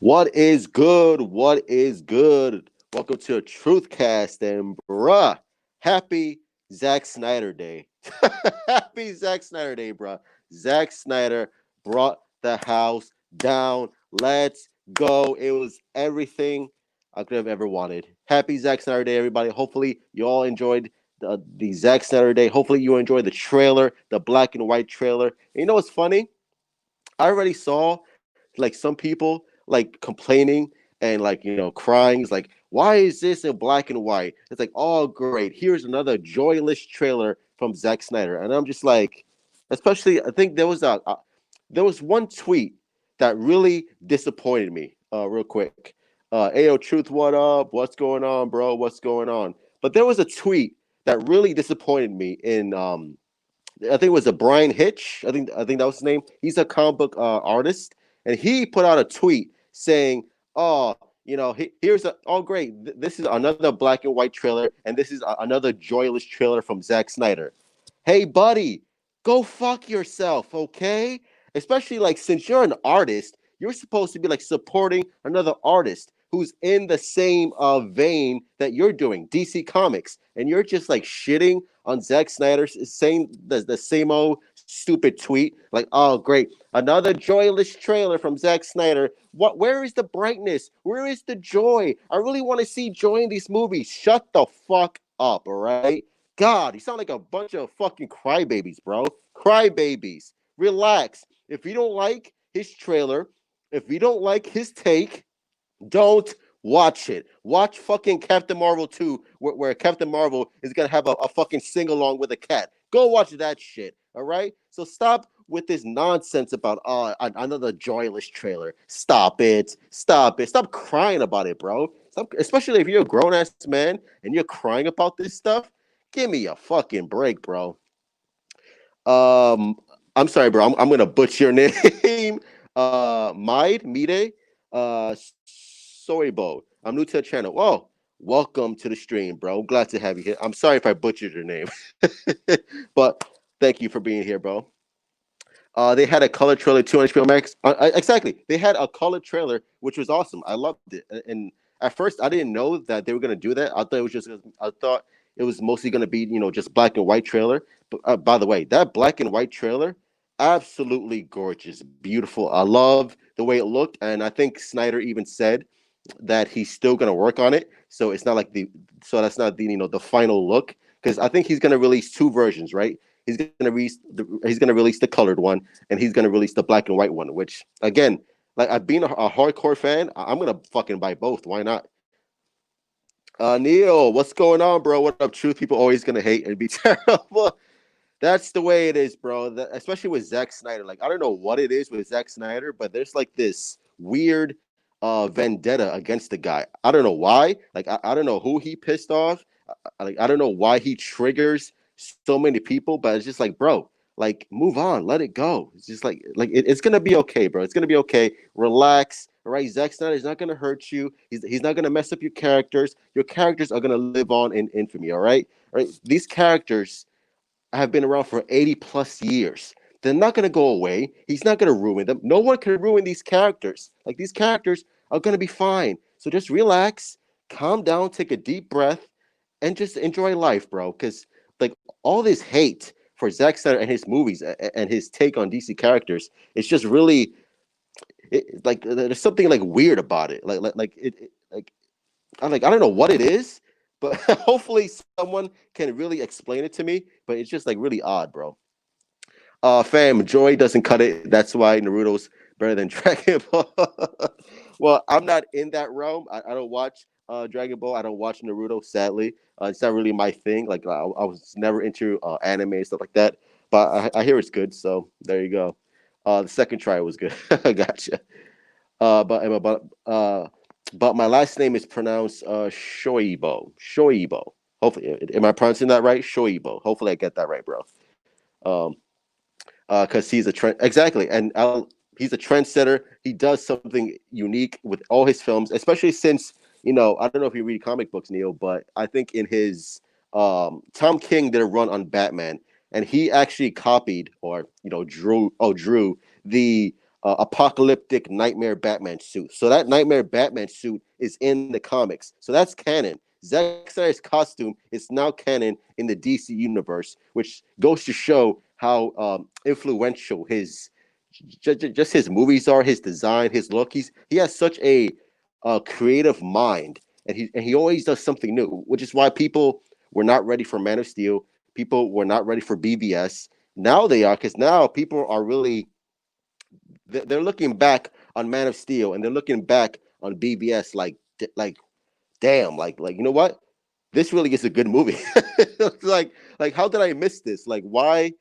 What is good? What is good? Welcome to a TruthCast, and bruh, happy Zack Snyder Day. Happy Zack Snyder Day, bruh. Zack Snyder brought the house down. Let's go. It was everything I could have ever wanted. Happy Zack Snyder Day, everybody. Hopefully, you all enjoyed the Zack Snyder Day. Hopefully, you enjoyed the trailer, the black and white trailer. And you know what's funny? I already saw like some people like complaining and like crying. It's like, why is this in black and white? It's like, oh great, here's another joyless trailer from Zack Snyder, and I'm just like, especially I think there was one tweet that really disappointed me. Real quick, Ayo Truth, what up? What's going on, bro? What's going on? But there was a tweet that really disappointed me in I think it was a Brian Hitch. I think that was his name. He's a comic book artist, and he put out a tweet saying, "Oh, here's a oh great, this is another black and white trailer, and this is another joyless trailer from Zack Snyder." Hey, buddy, go fuck yourself, okay? Especially like since you're an artist, you're supposed to be like supporting another artist who's in the same vein that you're doing, DC Comics, and you're just like shitting on Zack Snyder, saying the same old stupid tweet, like, "Oh, great, another joyless trailer from Zack Snyder." What? Where is the brightness? Where is the joy? I really want to see joy in these movies. Shut the fuck up, all right? God, you sound like a bunch of fucking crybabies, bro. Crybabies. Relax. If you don't like his trailer, if you don't like his take, don't watch it. Watch fucking Captain Marvel 2, where Captain Marvel is gonna have a fucking sing along with a cat. Go watch that shit. All right. So stop with this nonsense about another joyless trailer. Stop it. Stop it. Stop crying about it, bro. Stop, especially if you're a grown ass man and you're crying about this stuff. Give me a fucking break, bro. Um, I'm sorry, bro. I'm gonna butcher your name. Mide, Soybo. I'm new to the channel. Oh, welcome to the stream, bro. Glad to have you here. I'm sorry if I butchered your name, but thank you for being here, bro. They had a color trailer too on HBO Max. Exactly, they had a color trailer, which was awesome. I loved it. And at first, I didn't know that they were gonna do that. I thought it was just. I thought it was mostly gonna be just black and white trailer. But by the way, that black and white trailer, absolutely gorgeous, beautiful. I love the way it looked, and I think Snyder even said that he's still gonna work on it. So it's not like that's not the final look, because I think he's gonna release two versions, right? He's gonna release the colored one, and he's gonna release the black and white one. Which again, like I've been a hardcore fan, I'm gonna fucking buy both. Why not? Neil, what's going on, bro? What up, truth? People always gonna hate and be terrible. That's the way it is, bro. Especially with Zack Snyder. Like I don't know what it is with Zack Snyder, but there's like this weird vendetta against the guy. I don't know why. Like I don't know who he pissed off. I don't know why he triggers so many people, but it's just like, bro, like move on, let it go. It's just it's gonna be okay, bro. It's gonna be okay. Relax. All right, Zack Snyder is not gonna hurt you. He's not gonna mess up your characters. Your characters are gonna live on in infamy. All right. These characters have been around for 80 plus years. They're not going to go away. He's not going to ruin them. No one can ruin these characters. Like these characters are going to be fine. So just relax, calm down, take a deep breath, and just enjoy life, bro. Because like all this hate for Zack Snyder and his movies and his take on DC characters, it's just really like there's something like weird about it. I don't know what it is, but hopefully someone can really explain it to me. But it's just like really odd, bro. Fam, joy doesn't cut it. That's why Naruto's better than Dragon Ball. Well, I'm not in that realm. I don't watch Dragon Ball. I don't watch Naruto. Sadly, it's not really my thing. Like I was never into anime and stuff like that. But I hear it's good. So there you go. The second try was good. I gotcha. But my last name is pronounced Shoibo. Shoibo. Hopefully, am I pronouncing that right? Shoibo. Hopefully, I get that right, bro. Um, because he's a trend exactly, and he's a trendsetter. He does something unique with all his films, especially since I don't know if you read comic books, Neil, but I think in his Tom King did a run on Batman, and he actually copied or drew the apocalyptic nightmare Batman suit. So that nightmare Batman suit is in the comics. So that's canon. Zack Snyder's costume is now canon in the DC universe, which goes to show how influential his just his movies are, his design, his look. He has such a creative mind, and he always does something new, which is why people were not ready for Man of Steel. People were not ready for BBS. Now they are, because now people are really they're looking back on Man of Steel and they're looking back on BBS like damn, like you know what? This really is a good movie. like how did I miss this? Like why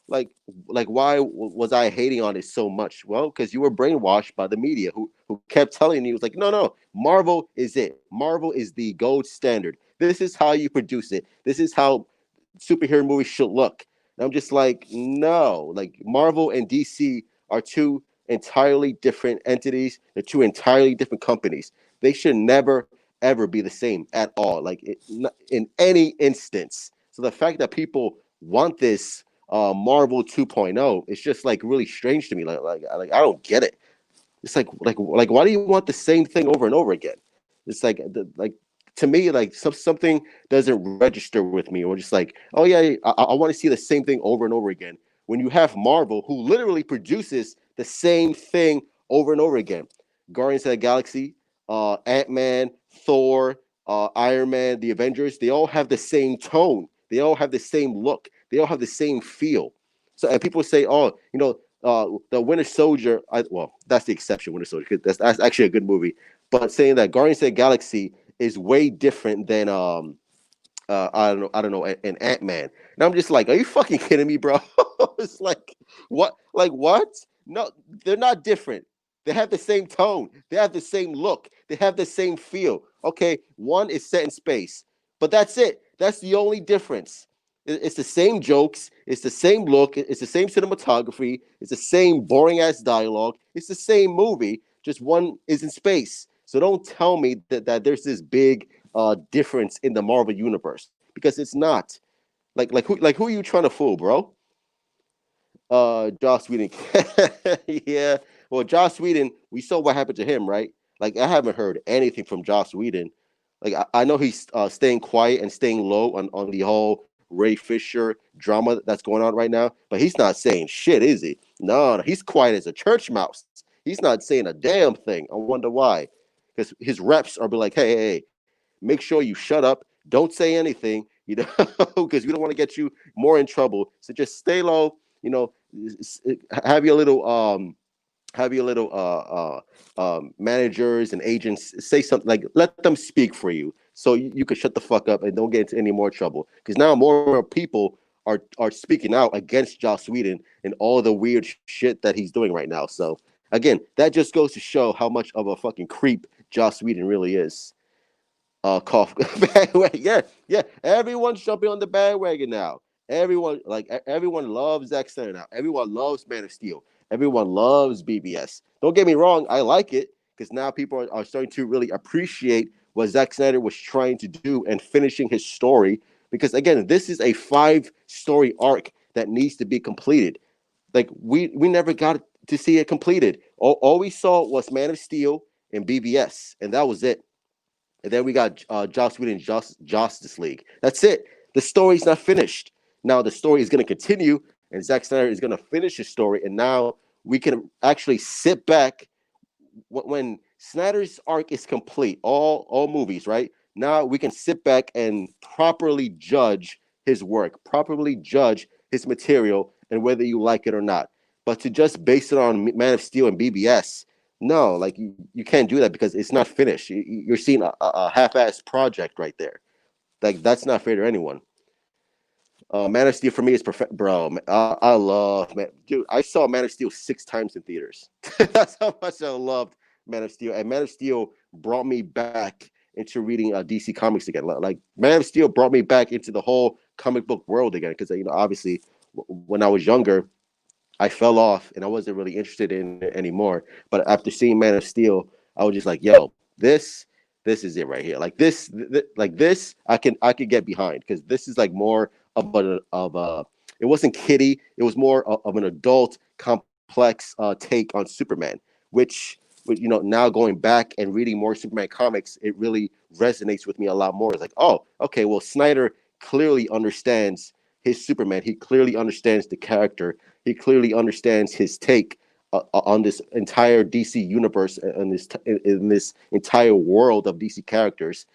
was I hating on it so much? Well, because you were brainwashed by the media who kept telling you, it was like, no, Marvel is it. Marvel is the gold standard. This is how you produce it. This is how superhero movies should look. And I'm just like, no, like Marvel and DC are two entirely different entities. They're two entirely different companies. They should never ever be the same at all, like in any instance. So the fact that people want this Marvel 2.0, it's just like really strange to me. Like I don't get it. It's like why do you want the same thing over and over again? It's like to me, like something doesn't register with me. Or just like, oh yeah, I want to see the same thing over and over again. When you have Marvel, who literally produces the same thing over and over again, Guardians of the Galaxy, Ant Man, Thor, Iron Man, the Avengers, they all have the same tone. They all have the same look. They all have the same feel. So and people say, oh, the Winter Soldier. Well, that's the exception, Winter Soldier. That's actually a good movie. But saying that Guardians of the Galaxy is way different than I don't know, an Ant Man. And I'm just like, are you fucking kidding me, bro? It's like what? No, they're not different. They have the same tone. They have the same look. They have the same feel. Okay, one is set in space, but that's it. That's the only difference. It's the same jokes. It's the same look. It's the same cinematography. It's the same boring ass dialogue. It's the same movie. Just one is in space. So don't tell me that there's this big difference in the Marvel universe, because it's not. Like who are you trying to fool, bro? Joss Whedon. Yeah. Well, Joss Whedon, we saw what happened to him, right? Like I haven't heard anything from Joss Whedon. Like I know he's staying quiet and staying low on the whole Ray Fisher drama that's going on right now, but he's not saying shit, is he? No, he's quiet as a church mouse. He's not saying a damn thing. I wonder why. Because his reps are be like, hey, make sure you shut up. Don't say anything, because we don't want to get you more in trouble. So just stay low, have your little managers and agents say something, like let them speak for you, so you can shut the fuck up and don't get into any more trouble, because now more and more people are speaking out against Joss Whedon and all the weird shit that he's doing right now. So again, that just goes to show how much of a fucking creep Joss Whedon really is. Cough. Yeah, yeah. Everyone's jumping on the bandwagon now. Everyone loves Zack Snyder now. Everyone loves Man of Steel. Everyone loves BBS. Don't get me wrong, I like it, because now people are starting to really appreciate what Zack Snyder was trying to do and finishing his story. Because again, this is a 5-story arc that needs to be completed. Like we never got to see it completed. All we saw was Man of Steel and BBS, and that was it. And then we got Joss Whedon's Justice League. That's it. The story's not finished. Now the story is going to continue, and Zack Snyder is going to finish his story. And now we can actually sit back when Snyder's arc is complete, all movies, right? Now we can sit back and properly judge his work, properly judge his material, and whether you like it or not. But to just base it on Man of Steel and BBS, no, like you can't do that, because it's not finished. You're seeing a half-assed project right there. Like that's not fair to anyone. Man of Steel for me is perfect, bro. I love man, dude. I saw Man of Steel 6 times in theaters. That's how much I loved Man of Steel, and Man of Steel brought me back into reading DC comics again. Like Man of Steel brought me back into the whole comic book world again, because obviously when I was younger, I fell off and I wasn't really interested in it anymore. But after seeing Man of Steel, I was just like, yo, this is it right here. Like this, I could get behind, because this is like more of a it wasn't kiddie. It was more of an adult, complex complex take on Superman, which now going back and reading more Superman comics, it really resonates with me a lot more. It's like, oh, okay, well, Snyder clearly understands his Superman. He clearly understands the character. He clearly understands his take on this entire DC universe and in this entire world of DC characters,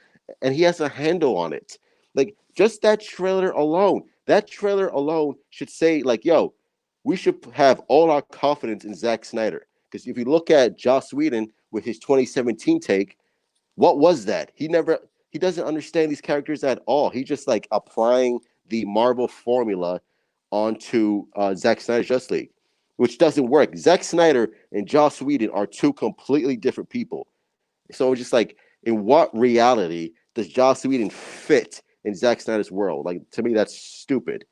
and he has a handle on it. Like just that trailer alone should say like, "Yo, we should have all our confidence in Zack Snyder." Because if you look at Joss Whedon with his 2017 take, what was that? He doesn't understand these characters at all. He just like applying the Marvel formula onto Zack Snyder's Justice League, which doesn't work. Zack Snyder and Joss Whedon are two completely different people. So it's just like, in what reality does Joss Whedon fit in Zack Snyder's world? Like to me, that's stupid.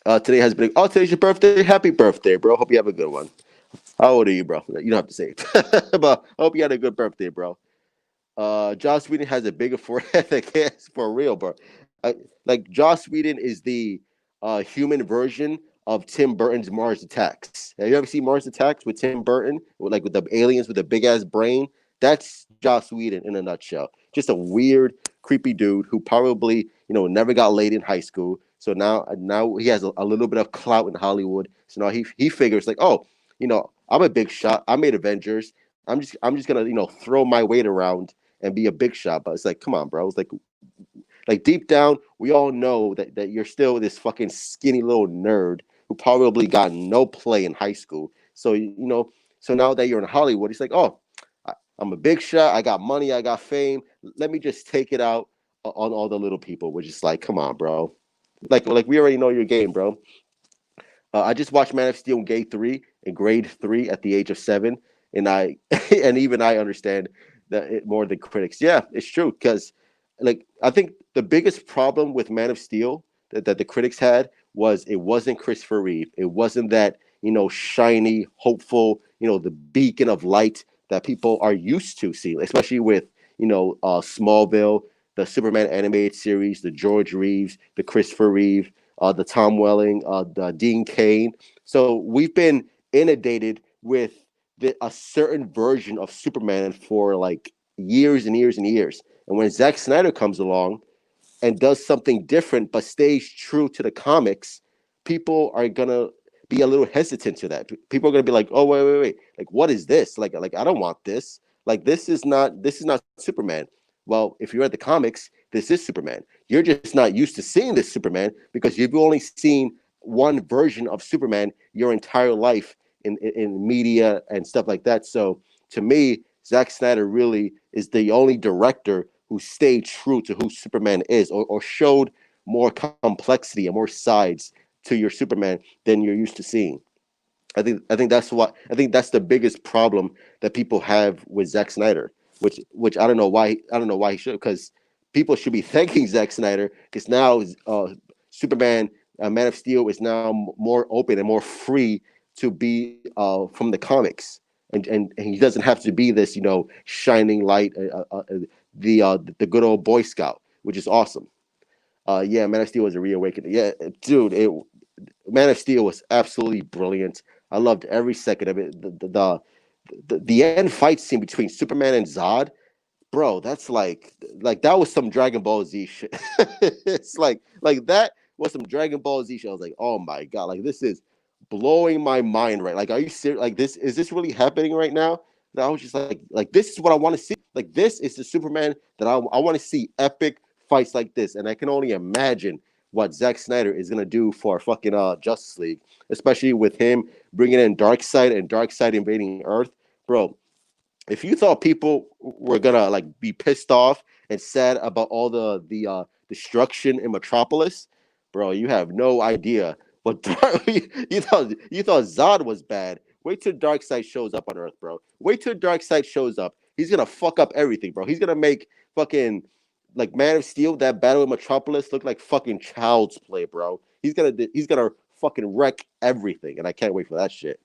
Today has been. Oh, today's your birthday. Happy birthday, bro. Hope you have a good one. How old are you, bro? You don't have to say it, but I hope you had a good birthday, bro. Joss Whedon has a bigger forehead than Cass for real, bro. Like Joss Whedon is the human version of Tim Burton's Mars Attacks. Have you ever seen Mars Attacks with Tim Burton, with the aliens with the big ass brain? That's Joss Whedon in a nutshell. Just a weird, creepy dude who probably never got laid in high school. So now he has a little bit of clout in Hollywood. So now he figures like, oh, I'm a big shot. I made Avengers. I'm just gonna throw my weight around and be a big shot. But it's like, come on, bro. It's like deep down, we all know that you're still this fucking skinny little nerd who probably got no play in high school. So now that you're in Hollywood, it's like, oh, I'm a big shot. I got money. I got fame. Let me just take it out on all the little people. Which is like, come on, bro. Like we already know your game, bro. I just watched Man of Steel in grade 3 at the age of 7, and I and even I understand that more than critics. Yeah, it's true because, like, I think the biggest problem with Man of Steel that the critics had was it wasn't Christopher Reeve. It wasn't that shiny, hopeful, the beacon of light that people are used to seeing, especially with Smallville, the Superman animated series, the George Reeves, the Christopher Reeve, the Tom Welling, the Dean Cain. So we've been inundated with a certain version of Superman for like years and years and years. And when Zack Snyder comes along and does something different but stays true to the comics, people are gonna be a little hesitant to that. People are gonna be like, "Oh, wait, like what is this? Like I don't want this. Like this is not Superman." Well, if you're at the comics, this is Superman. You're just not used to seeing this Superman because you've only seen one version of Superman your entire life in media and stuff like that. So to me, Zack Snyder really is the only director who stayed true to who Superman is, or showed more complexity and more sides to your Superman than you're used to seeing. I think that's the biggest problem that people have with Zack Snyder, which I don't know why he should, because people should be thanking Zack Snyder because now Superman, Man of Steel is now more open and more free to be from the comics, and he doesn't have to be this shining light, the good old Boy Scout, which is awesome. Yeah, Man of Steel was a reawakening. Yeah, dude, Man of Steel was absolutely brilliant. I loved every second of it. The end fight scene between Superman and Zod, bro, that's like that was some Dragon Ball Z shit. It's like that was some Dragon Ball Z shit. I was like, oh my god, like this is blowing my mind, right? Like, are you serious? Like, is this really happening right now? And I was just like this is what I want to see. Like, this is the Superman that I want to see, epic fights like this. And I can only imagine what Zack Snyder is gonna do for fucking Justice League, especially with him bringing in Darkseid and Darkseid invading Earth, bro. If you thought people were gonna like be pissed off and sad about all the destruction in Metropolis, bro, you have no idea what you thought Zod was bad. Wait till Darkseid shows up on Earth, bro. Wait till Darkseid shows up. He's gonna fuck up everything, bro. He's gonna make fucking like Man of Steel, that battle in Metropolis, look like fucking child's play, bro. He's gonna fucking wreck everything, and I can't wait for that shit.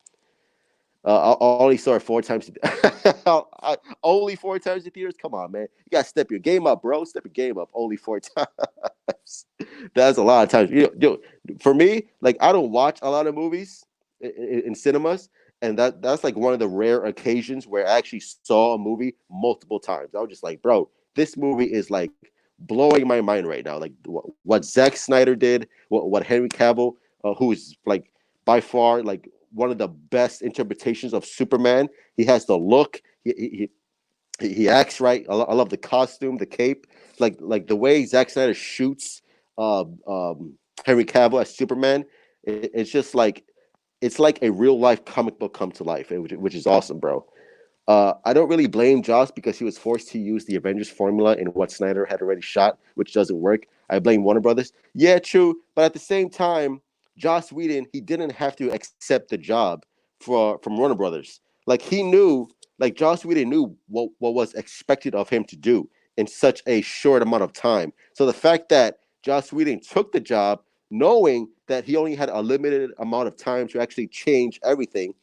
I only saw it 4 times. Only 4 times in theaters. Come on, man. You gotta step your game up, bro. Step your game up. Only 4 times. That's a lot of times. For me, like I don't watch a lot of movies. in cinemas, and that's like one of the rare occasions where I actually saw a movie multiple times. I was just like, bro, this movie is like blowing my mind right now. Like what Zack Snyder did, what Henry Cavill, who is like by far like one of the best interpretations of Superman. He has the look. He acts right. I love the costume, the cape, like the way Zack Snyder shoots uh, um, Henry Cavill as Superman. It's just like it's like a real life comic book come to life, which is awesome, bro. I don't really blame Joss because he was forced to use the Avengers formula in what Snyder had already shot, which doesn't work. I blame Warner Brothers. Yeah, true, but at the same time, Joss Whedon he didn't have to accept the job from Warner Brothers. Like he knew, like Joss Whedon knew what was expected of him to do in such a short amount of time. So the fact that Joss Whedon took the job, knowing that he only had a limited amount of time to actually change everything,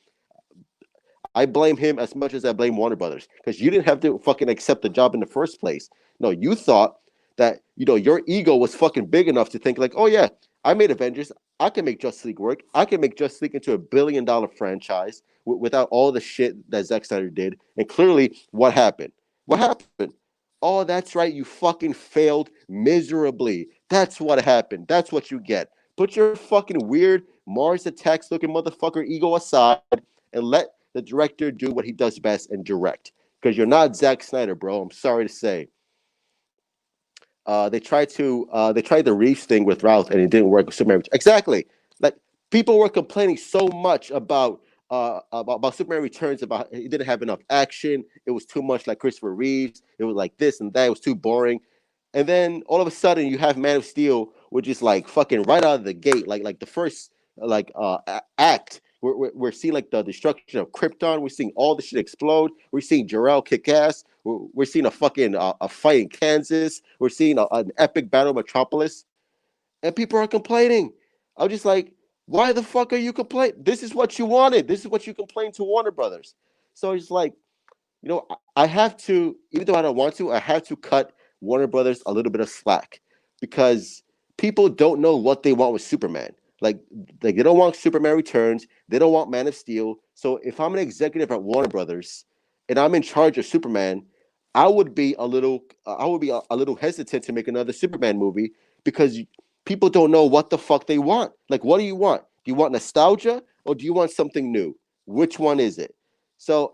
I blame him as much as I blame Warner Brothers because you didn't have to fucking accept the job in the first place. No, you thought that your ego was fucking big enough to think like, oh yeah, I made Avengers, I can make Justice League work, I can make Justice League into $1 billion franchise without all the shit that Zack Snyder did. And clearly, what happened? What happened? Oh, that's right, you fucking failed miserably. That's what happened. That's what you get. Put your fucking weird Mars Attacks looking motherfucker ego aside and let the director do what he does best and direct. Because you're not Zack Snyder, bro. I'm sorry to say. They tried the Reeves thing with Ralph and it didn't work with Superman. Exactly. Like people were complaining so much about Superman Returns, about it didn't have enough action. It was too much like Christopher Reeves. It was like this and that. It was too boring. And then all of a sudden you have Man of Steel, which is like fucking right out of the gate, like the first act. We're seeing like the destruction of Krypton. We're seeing all the shit explode. We're seeing Jor-El kick ass. We're seeing a fucking a fight in Kansas. We're seeing an epic battle of Metropolis, and people are complaining. I'm just like, why the fuck are you complaining? This is what you wanted. This is what you complained to Warner Brothers. So it's like, I have to, even though I don't want to, I have to cut Warner Brothers a little bit of slack because people don't know what they want with Superman. Like they don't want Superman Returns. They don't want Man of Steel. So if I'm an executive at Warner Brothers and I'm in charge of Superman, I would be a little hesitant to make another Superman movie because people don't know what the fuck they want. Like, what do you want? Do you want nostalgia or do you want something new? Which one is it? So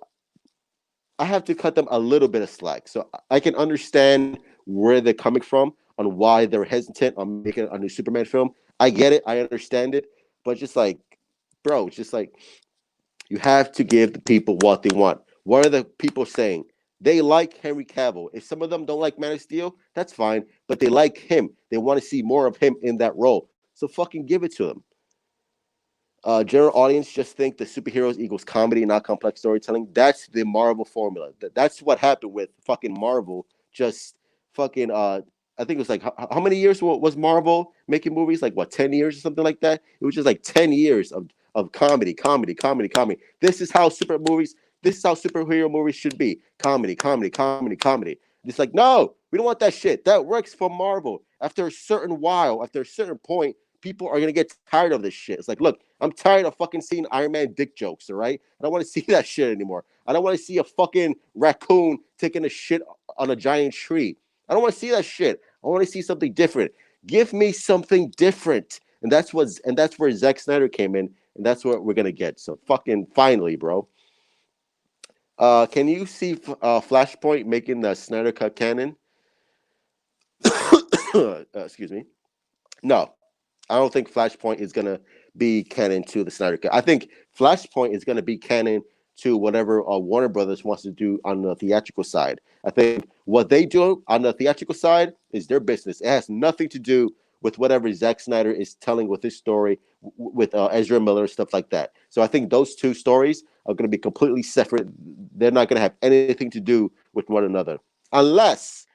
I have to cut them a little bit of slack. So I can understand where they're coming from on why they're hesitant on making a new Superman film. I get it. I understand it. But just like, bro, it's just like you have to give the people what they want. What are the people saying? They like Henry Cavill. If some of them don't like Man of Steel, that's fine. But they like him. They want to see more of him in that role. So fucking give it to them. General audience just think the superheroes equals comedy, not complex storytelling. That's the Marvel formula. That's what happened with fucking Marvel. Just fucking. I think it was like how many years was Marvel making movies? Like what, 10 years or something like that? It was just like 10 years of comedy, comedy, comedy, comedy. This is how super movies. This is how superhero movies should be: comedy, comedy, comedy, comedy. It's like no, we don't want that shit. That works for Marvel. After a certain while, after a certain point, people are gonna get tired of this shit. It's like, look, I'm tired of fucking seeing Iron Man dick jokes, all right? I don't want to see that shit anymore. I don't want to see a fucking raccoon taking a shit on a giant tree. I don't want to see that shit. I want to see something different. Give me something different. And that's where Zack Snyder came in, and that's what we're gonna get. So fucking finally, bro. Can you see Flashpoint making the Snyder Cut canon? Excuse me. No, I don't think Flashpoint is gonna be canon to the Snyder Cut. I think Flashpoint is gonna be canon to whatever Warner Brothers wants to do on the theatrical side. I think what they do on the theatrical side is their business. It has nothing to do with whatever Zack Snyder is telling with his story with Ezra Miller and stuff like that. So I think those two stories are going to be completely separate. They're not going to have anything to do with one another, unless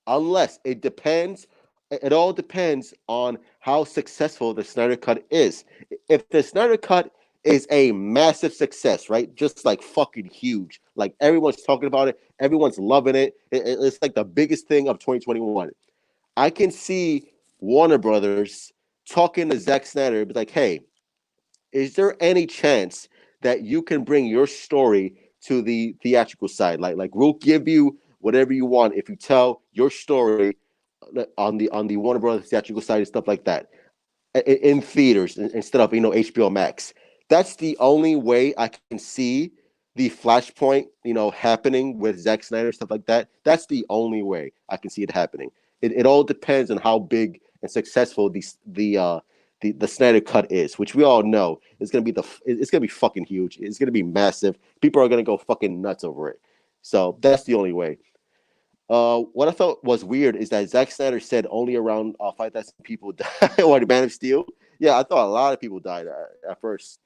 it depends. It all depends on how successful the Snyder Cut is. If the Snyder Cut is a massive success, right? Just like fucking huge. Like everyone's talking about it, everyone's loving it. It's like the biggest thing of 2021. I can see Warner Brothers talking to Zack Snyder, be like, "Hey, is there any chance that you can bring your story to the theatrical side? Like we'll give you whatever you want if you tell your story on the Warner Brothers theatrical side and stuff like that in theaters instead of HBO Max. That's the only way I can see the Flashpoint happening with Zack Snyder stuff like that. That's the only way I can see it happening. It all depends on how big and successful the Snyder cut is, which we all know is gonna be it's gonna be fucking huge. It's gonna be massive. People are gonna go fucking nuts over it. So that's the only way. What I thought was weird is that Zack Snyder said only around 5,000 people died on Man of Steel. Yeah, I thought a lot of people died at first.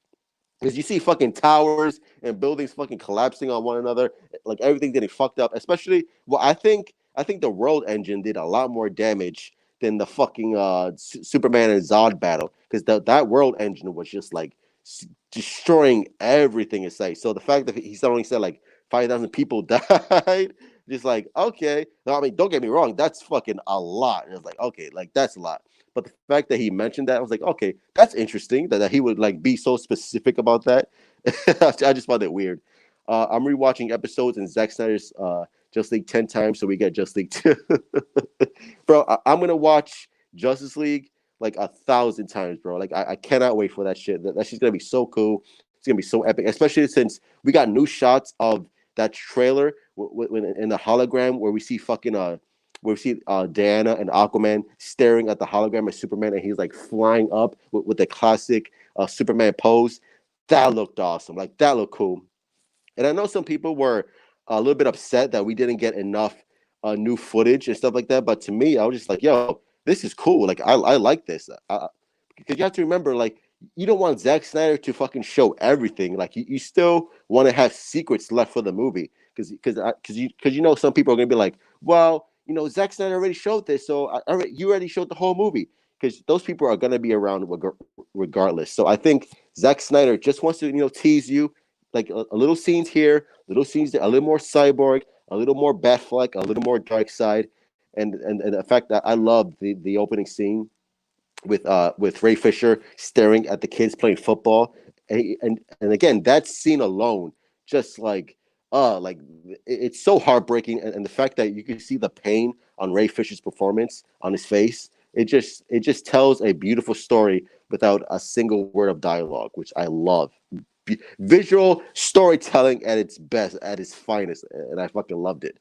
Because you see fucking towers and buildings fucking collapsing on one another, like everything getting fucked up. Especially, well, I think the World Engine did a lot more damage than the fucking Superman and Zod battle. Because that World Engine was just like destroying everything in sight. So the fact that he only said like 5,000 people died, just like okay. No, I mean, don't get me wrong, that's fucking a lot. And it's like okay, like that's a lot. But the fact that he mentioned that, I was like, okay, that's interesting that he would like be so specific about that. I just found it weird. I'm rewatching episodes in Zack Snyder's Justice League 10 times, so we get Justice League 2. Bro, I'm gonna watch Justice League like 1,000 times, bro. Like I cannot wait for that shit. That shit's gonna be so cool. It's gonna be so epic, especially since we got new shots of that trailer in the hologram where we see fucking where we see Diana and Aquaman staring at the hologram of Superman, and he's like flying up with the classic Superman pose. That looked awesome. Like that looked cool. And I know some people were a little bit upset that we didn't get enough new footage and stuff like that. But to me, I was just like, yo, this is cool. Like I like this. Because you have to remember, like, you don't want Zack Snyder to fucking show everything. Like you still want to have secrets left for the movie. Because you know some people are gonna be like, well, Zack Snyder already showed this, so you already showed the whole movie. Because those people are gonna be around regardless. So I think Zack Snyder just wants to tease you, like a little scenes here, little scenes there, a little more Cyborg, a little more Batfleck, a little more Dark Side, and the fact that I love the opening scene with Ray Fisher staring at the kids playing football, and again that scene alone, just like it's so heartbreaking, and the fact that you can see the pain on Ray Fisher's performance on his face, it just tells a beautiful story without a single word of dialogue, which I love. Visual storytelling at its best, at its finest, and I fucking loved it.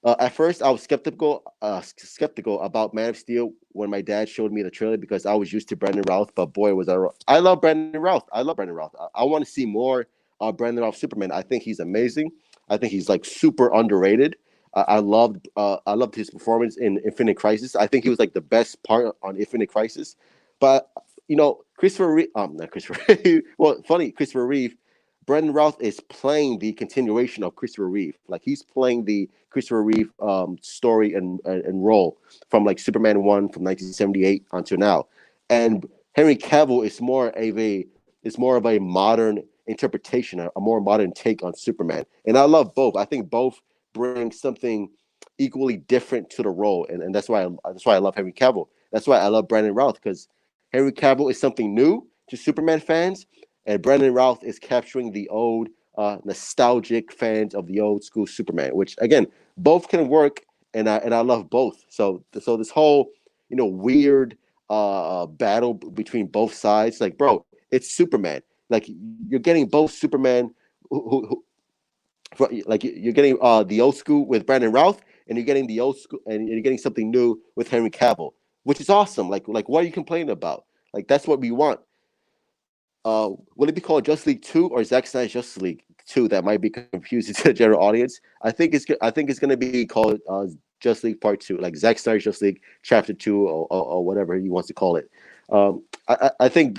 At first, I was skeptical about Man of Steel when my dad showed me the trailer because I was used to Brandon Routh. But boy, was I love Brandon Routh. I love Brandon Routh. I want to see more Brandon Routh Superman. I think he's amazing. I think he's like super underrated. I loved his performance in Infinite Crisis. I think he was like the best part on Infinite Crisis. But Christopher Reeve, not Christopher Reeve. Well, funny, Christopher Reeve. Brandon Routh is playing the continuation of Christopher Reeve. Like he's playing the Christopher Reeve story and role from like Superman 1 from 1978 until now. And Henry Cavill is more of a modern interpretation, a more modern take on Superman. And I love both. I think both bring something equally different to the role, and that's why I love Henry Cavill. That's why I love Brandon Routh, because Henry Cavill is something new to Superman fans, and Brandon Routh is capturing the old nostalgic fans of the old school Superman, which again both can work, and I love both. So this whole weird battle between both sides, like bro, it's Superman. Like you're getting both Superman, like you're getting the old school with Brandon Routh, and you're getting the old school, and you're getting something new with Henry Cavill, which is awesome. Like what are you complaining about? Like that's what we want. Would it be called Justice League 2 or Zack Snyder's Justice League 2? That might be confusing to the general audience. I think it's going to be called Justice League Part 2, like Zack Snyder's Justice League Chapter 2, or whatever he wants to call it. I think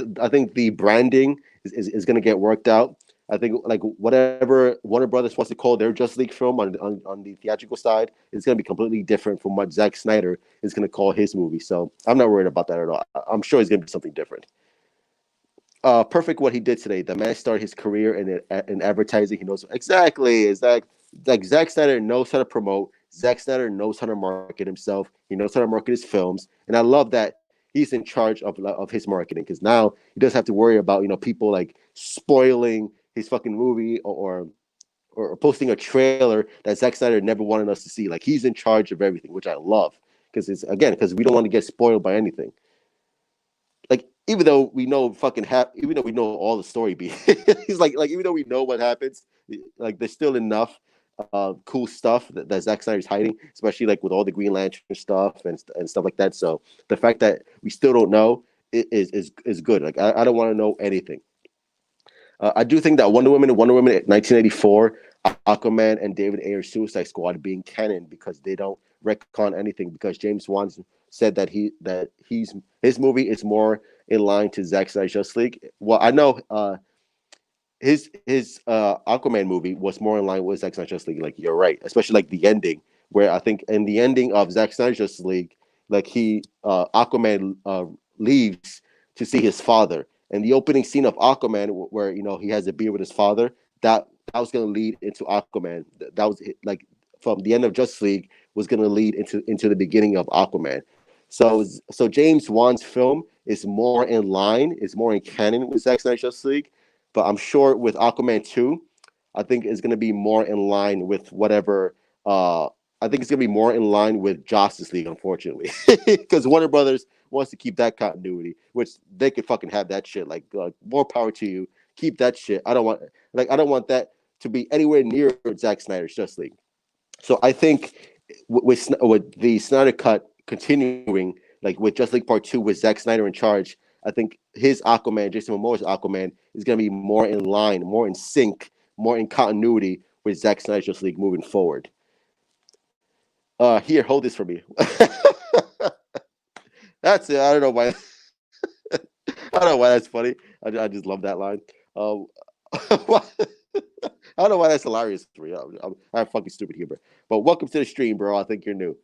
the branding is going to get worked out. I think like whatever Warner Brothers wants to call their Justice League film on the theatrical side is going to be completely different from what Zack Snyder is going to call his movie. So I'm not worried about that at all. I'm sure it's going to be something different. Perfect what he did today. The man started his career in advertising. He knows exactly. Is that like Zack Snyder knows how to promote. Zack Snyder knows how to market himself. He knows how to market his films, and I love that he's in charge of his marketing, because now he doesn't have to worry about people like spoiling his fucking movie, or posting a trailer that Zack Snyder never wanted us to see. Like, he's in charge of everything, which I love, because we don't want to get spoiled by anything. Like, even though we know even though we know all the story beat, he's like even though we know what happens, like there's still enough cool stuff that Zack Snyder's hiding, especially like with all the Green Lantern stuff and stuff like that. So the fact that we still don't know is good. Like, I don't want to know anything. I do think that Wonder Woman 1984, Aquaman, and David Ayer's Suicide Squad being canon, because they don't retcon anything, because James Wan said that his movie is more in line to Zack Snyder's Justice League. Well, I know his Aquaman movie was more in line with Zack Snyder's Justice League. Like, you're right, especially like the ending, where I think in the ending of Zack Snyder's Justice League, like Aquaman leaves to see his father, and the opening scene of Aquaman, where he has a beer with his father, that was going to lead into Aquaman. That was like from the end of Justice League was going to lead into the beginning of Aquaman. So James Wan's film is more in line, is more in canon with Zack Snyder's Justice League, but I'm sure with Aquaman 2, I think it's going to be more in line with whatever. I think it's going to be more in line with Justice League, unfortunately, because Warner Brothers wants to keep that continuity, which they could fucking have that shit. Like, more power to you. Keep that shit. I don't want that to be anywhere near Zack Snyder's Justice League. So I think with the Snyder Cut continuing, like with Justice League Part 2 with Zack Snyder in charge, I think his Aquaman, Jason Momoa's Aquaman, is going to be more in line, more in sync, more in continuity with Zack Snyder's Justice League moving forward. Here, hold this for me. That's it. I don't know why. I don't know why that's funny. I just love that line. I don't know why that's hilarious for me. I'm fucking stupid humor. But welcome to the stream, bro. I think you're new.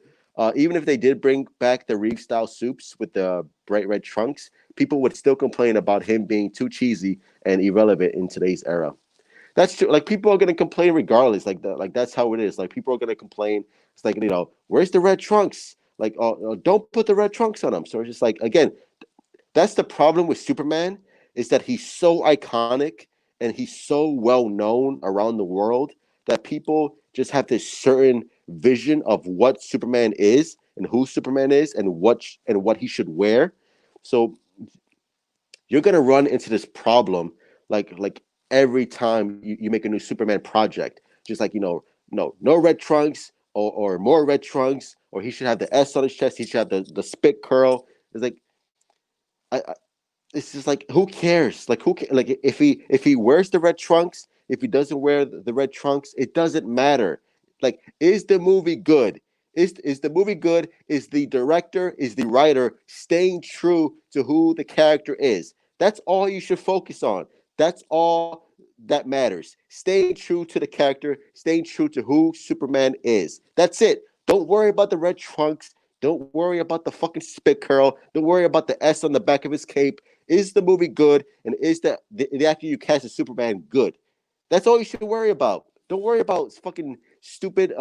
Even if they did bring back the Reeve style suits with the bright red trunks, people would still complain about him being too cheesy and irrelevant in today's era. That's true. Like, people are gonna complain regardless. Like that's how it is. Like, people are gonna complain. It's like, where's the red trunks? Like, don't put the red trunks on him. So it's just like, again, that's the problem with Superman, is that he's so iconic and he's so well known around the world that people just have this certain vision of what Superman is and who Superman is and what he should wear. So you're gonna run into this problem like every time you make a new Superman project. Just like, no red trunks, or more red trunks, or he should have the S on his chest, he should have the spit curl. It's like, I it's just like, who cares? Like, like, if he wears the red trunks, if he doesn't wear the red trunks, it doesn't matter. Like, is the movie good? Is the movie good? Is the director, is the writer staying true to who the character is? That's all you should focus on. That's all that matters. Staying true to the character, staying true to who Superman is. That's it. Don't worry about the red trunks. Don't worry about the fucking spit curl. Don't worry about the S on the back of his cape. Is the movie good? And is the actor you cast as Superman good? That's all you should worry about. Don't worry about fucking stupid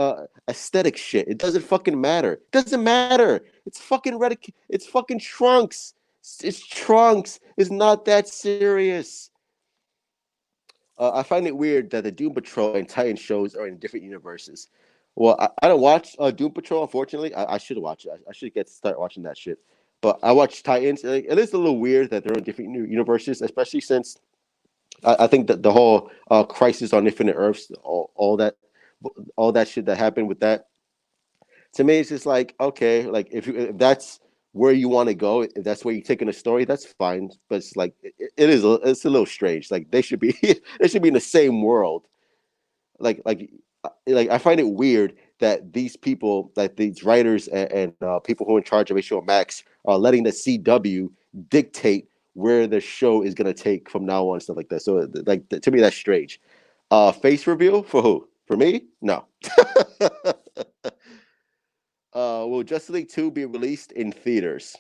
aesthetic shit. It doesn't fucking matter. It doesn't matter. It's fucking red. It's fucking Trunks. It's Trunks. It's not that serious. I find it weird that the Doom Patrol and Titan shows are in different universes. Well, I don't watch Doom Patrol, unfortunately. I should watch it. I should start watching that shit. But I watch Titans. It is a little weird that they're in different universes, especially since I think that the whole Crisis on Infinite Earths, all that shit that happened with that. To me, it's just like, okay, like if that's where you want to go, if that's where you're taking a story, that's fine. But it's like it's a little strange. Like, they should be they should be in the same world. Like I find it weird that these people, like these writers and people who are in charge of HBO Max, are letting the CW dictate where the show is gonna take from now on, stuff like that. So, like, to me, that's strange. Face reveal for who? For me? No. Will Justice League 2 be released in theaters?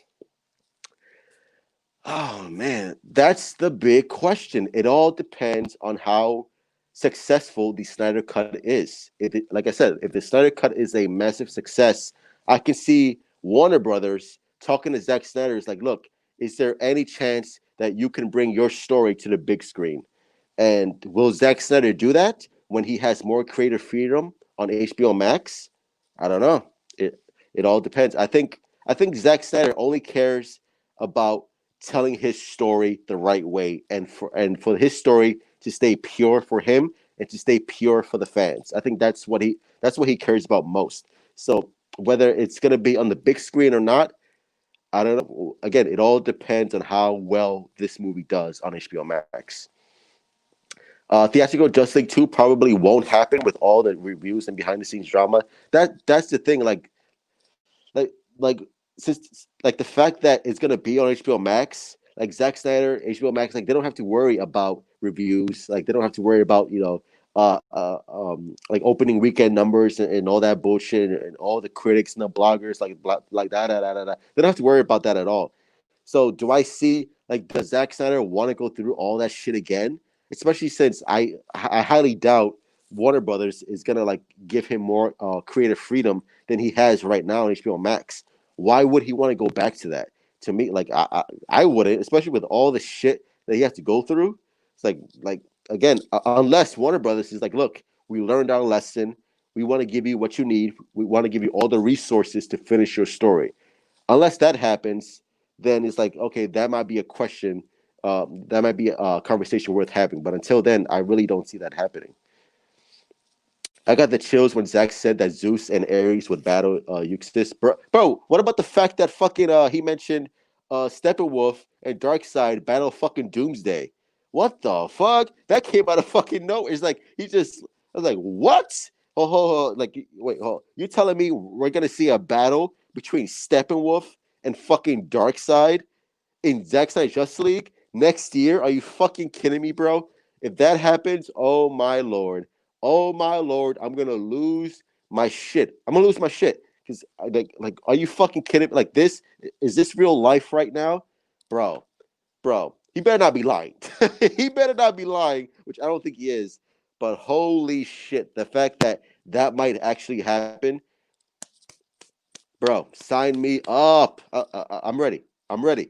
Oh man, that's the big question. It all depends on how successful the Snyder Cut is. Like I said, if the Snyder Cut is a massive success, I can see Warner Brothers talking to Zack Snyder is like, look, is there any chance that you can bring your story to the big screen? And will Zack Snyder do that when he has more creative freedom on HBO Max? I don't know. It all depends. I think Zack Snyder only cares about telling his story the right way, and for his story to stay pure for him and to stay pure for the fans. I think that's what he cares about most. So whether it's gonna be on the big screen or not, I don't know. Again, it all depends on how well this movie does on HBO Max. Theatrical Justice League 2 probably won't happen with all the reviews and behind the scenes drama. That's the thing. Like like since like the fact that it's gonna be on HBO Max, like Zack Snyder, HBO Max, like they don't have to worry about reviews. Like they don't have to worry about like opening weekend numbers and all that bullshit and all the critics and the bloggers like that. They don't have to worry about that at all. So do I see like does Zack Snyder want to go through all that shit again? Especially since I highly doubt Warner Brothers is gonna like give him more creative freedom than he has right now on HBO Max. Why would he want to go back to that? To me, like I wouldn't, especially with all the shit that he has to go through. It's like again, unless Warner Brothers is like, look, we learned our lesson. We want to give you what you need. We want to give you all the resources to finish your story. Unless that happens, then it's like, okay, that might be a question. That might be a conversation worth having. But until then, I really don't see that happening. I got the chills when Zach said that Zeus and Ares would battle Eustace. Bro, what about the fact that fucking he mentioned Steppenwolf and Darkseid battle fucking Doomsday? What the fuck? That came out of fucking nowhere. It's like he just I was like, what? Like wait, you telling me we're gonna see a battle between Steppenwolf and fucking Darkseid in Zack Snyder's Justice League next year? Are you fucking kidding me, bro? If that happens, oh my lord, I'm gonna lose my shit. I'm gonna lose my shit because like, are you fucking kidding? Like this, is this real life right now, bro? Bro, he better not be lying. He better not be lying, which I don't think he is. But holy shit, the fact that that might actually happen, bro, sign me up. I'm ready. I'm ready.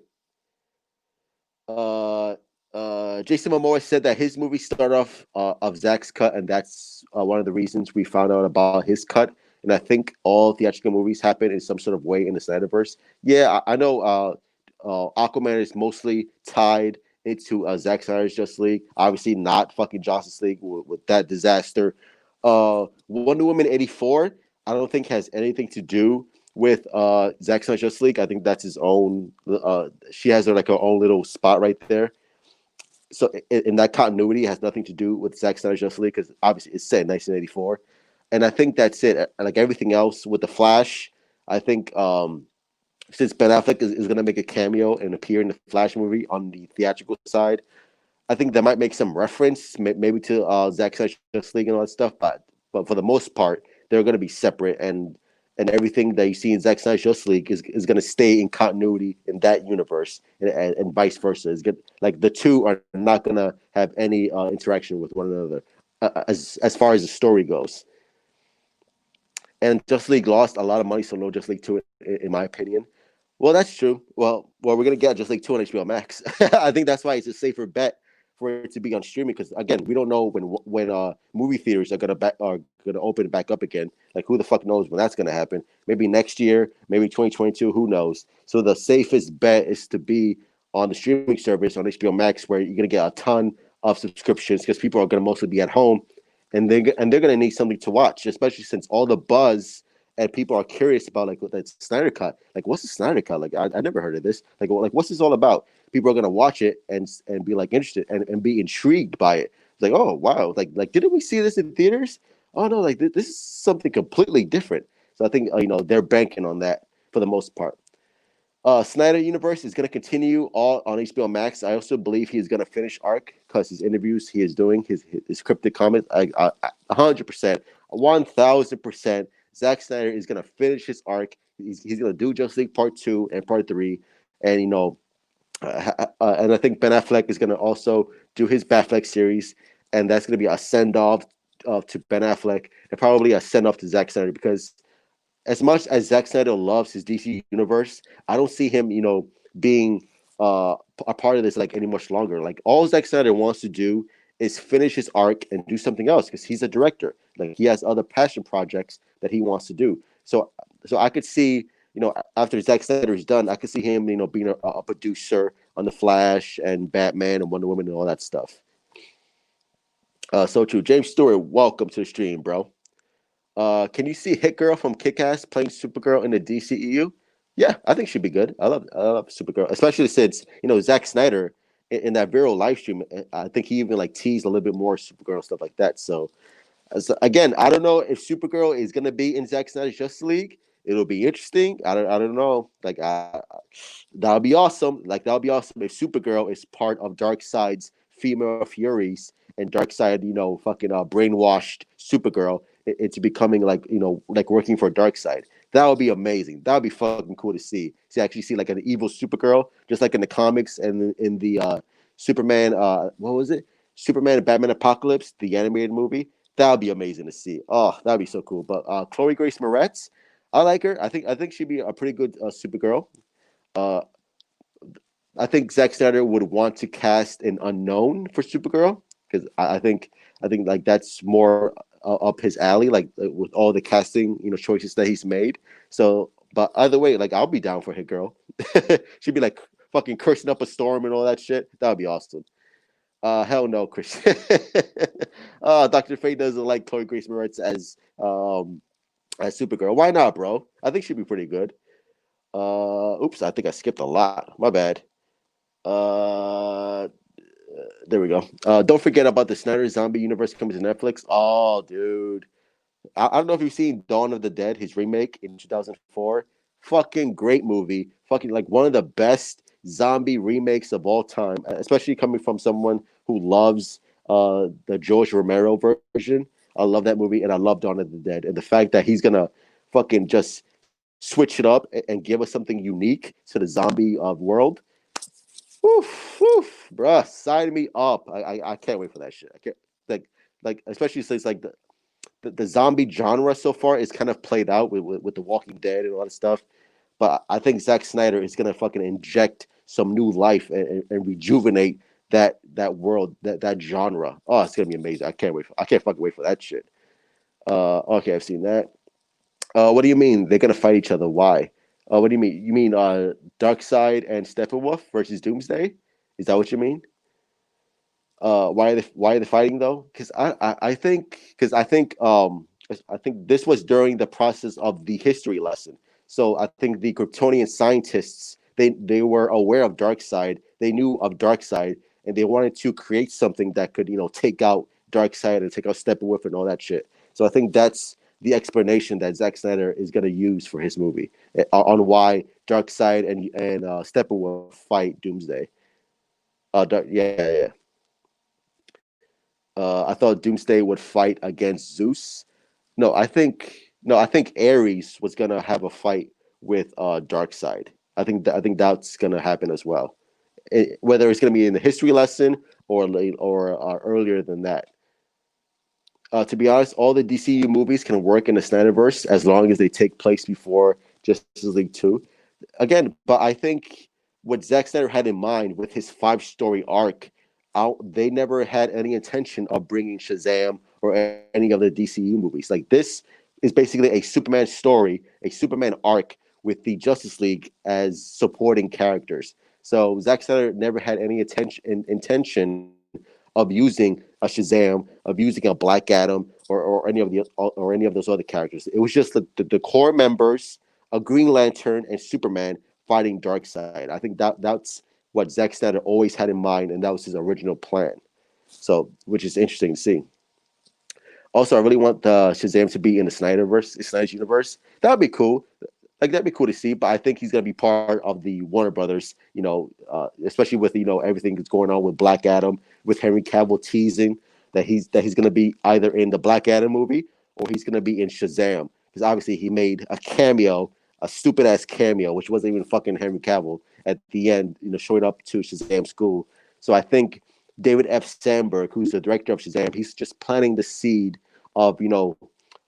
uh, Jason Momoa said that his movie started off of Zach's cut, and that's one of the reasons we found out about his cut. And I think all theatrical movies happen in some sort of way in the Snyderverse. Yeah, I know. Aquaman is mostly tied into Zack Snyder's Justice League. Obviously, not fucking Justice League with that disaster. Wonder Woman 84, I don't think has anything to do with Zack Snyder's Justice League. I think that's his own. She has like her own little spot right there. So in that continuity, it has nothing to do with Zack Snyder's Justice League because obviously it's set in 1984, and I think that's it. Like everything else with the Flash, I think since Ben Affleck is going to make a cameo and appear in the Flash movie on the theatrical side, I think that might make some reference maybe to Zack Snyder's Justice League and all that stuff, but for the most part, they're going to be separate, and everything that you see in Zack Snyder's Justice League is going to stay in continuity in that universe, and vice versa. It's good. Like the two are not going to have any interaction with one another as far as the story goes. And Justice League lost a lot of money, so no Justice League 2, in my opinion. Well, that's true. Well, we're gonna get Justice League 2 on HBO Max. I think that's why it's a safer bet for it to be on streaming because again, we don't know when movie theaters are gonna open back up again. Like who the fuck knows when that's gonna happen? Maybe next year, maybe 2022. Who knows? So the safest bet is to be on the streaming service on HBO Max, where you're gonna get a ton of subscriptions because people are gonna mostly be at home and they're going to need something to watch, especially since all the buzz and people are curious about like what that Snyder cut. Like, what's the Snyder cut? Like, I never heard of this. Like, what's this all about? People are going to watch it and be like interested and be intrigued by it. It's like, oh wow, like didn't we see this in theaters? Oh no, like this is something completely different. So I think they're banking on that for the most part. Snyder Universe is going to continue all on HBO Max. I also believe he's going to finish Arc because his interviews he is doing, his cryptic comments, 100%, 1000%. Zack Snyder is going to finish his Arc. He's going to do Justice League Part 2 and Part 3. And, and I think Ben Affleck is going to also do his Batfleck series. And that's going to be a send off to Ben Affleck and probably a send off to Zack Snyder because as much as Zack Snyder loves his DC universe, I don't see him, being a part of this like any much longer. Like all Zack Snyder wants to do is finish his arc and do something else because he's a director. Like he has other passion projects that he wants to do. So I could see, after Zack Snyder is done, I could see him, being a producer on the Flash and Batman and Wonder Woman and all that stuff. So true. James Stewart, welcome to the stream, bro. Can you see Hit Girl from Kick-Ass playing Supergirl in the DCEU? Yeah, I think she'd be good. I love Supergirl, especially since Zack Snyder in that viral live stream. I think he even like teased a little bit more Supergirl and stuff like that. So again, I don't know if Supergirl is gonna be in Zack Snyder's Justice League. It'll be interesting. I don't know. Like that'll be awesome. Like that'll be awesome if Supergirl is part of Darkseid's female Furies and Darkseid, fucking brainwashed Supergirl into becoming like working for Darkseid. That would be amazing. That would be fucking cool to see. To actually see like an evil Supergirl, just like in the comics and in the Superman. What was it? Superman and Batman Apocalypse, the animated movie. That would be amazing to see. Oh, that'd be so cool. But Chloe Grace Moretz, I like her. I think she'd be a pretty good Supergirl. Uh, I think Zack Snyder would want to cast an unknown for Supergirl because I think like that's more up his alley, like with all the casting choices that he's made. So, but either way, like I'll be down for Hit Girl. She'd be like fucking cursing up a storm and all that shit. That would be awesome. Hell no, Chris. Dr. Fate doesn't like Chloe Grace Moretz as Supergirl. Why not, bro? I think she'd be pretty good. Oops, I think I skipped a lot. My bad. Uh, there we go. Don't forget about the Snyder Zombie Universe coming to Netflix. Oh, dude. I don't know if you've seen Dawn of the Dead, his remake in 2004. Fucking great movie. Fucking like one of the best zombie remakes of all time, especially coming from someone who loves the George Romero version. I love that movie and I love Dawn of the Dead. And the fact that he's gonna fucking just switch it up and give us something unique to the zombie world. Woof, woof, bruh, sign me up. I can't wait for that shit. I can't like especially since like the zombie genre so far is kind of played out with The Walking Dead and a lot of stuff. But I think Zack Snyder is gonna fucking inject some new life and rejuvenate that world, that genre. Oh, it's gonna be amazing. I can't fucking wait for that shit. Okay, I've seen that. What do you mean they're gonna fight each other? Why? What do you mean? You mean Darkseid and Steppenwolf versus Doomsday? Is that what you mean? Why are they fighting though? Because I think this was during the process of the history lesson. So I think the Kryptonian scientists they were aware of Darkseid. They knew of Darkseid, and they wanted to create something that could take out Darkseid and take out Steppenwolf and all that shit. So I think that's the explanation that Zack Snyder is going to use for his movie on why Darkseid and Steppenwolf fight Doomsday. Yeah, yeah. I thought Doomsday would fight against Zeus. No, I think Ares was gonna have a fight with Darkseid. I think that's gonna happen as well. Whether it's gonna be in the history lesson or late or earlier than that. To be honest, all the DCU movies can work in the Snyderverse as long as they take place before Justice League 2. Again, but I think what Zack Snyder had in mind with his five-story arc, they never had any intention of bringing Shazam or any of the DCU movies. Like this is basically a Superman story, a Superman arc with the Justice League as supporting characters. So Zack Snyder never had any intention of using a Shazam, of using a Black Adam, or any of those other characters. It was just the core members, a Green Lantern and Superman fighting Darkseid. I think that's what Zack Snyder always had in mind, and that was his original plan. So, which is interesting to see. Also, I really want the Shazam to be in the Snyder's universe. That would be cool. Like that'd be cool to see. But I think he's gonna be part of the Warner Brothers. Especially with everything that's going on with Black Adam, with Henry Cavill teasing that he's gonna be either in the Black Adam movie or he's gonna be in Shazam because obviously he made a cameo, a stupid ass cameo, which wasn't even fucking Henry Cavill at the end. Showing up to Shazam school. So I think David F. Sandberg, who's the director of Shazam, he's just planting the seed of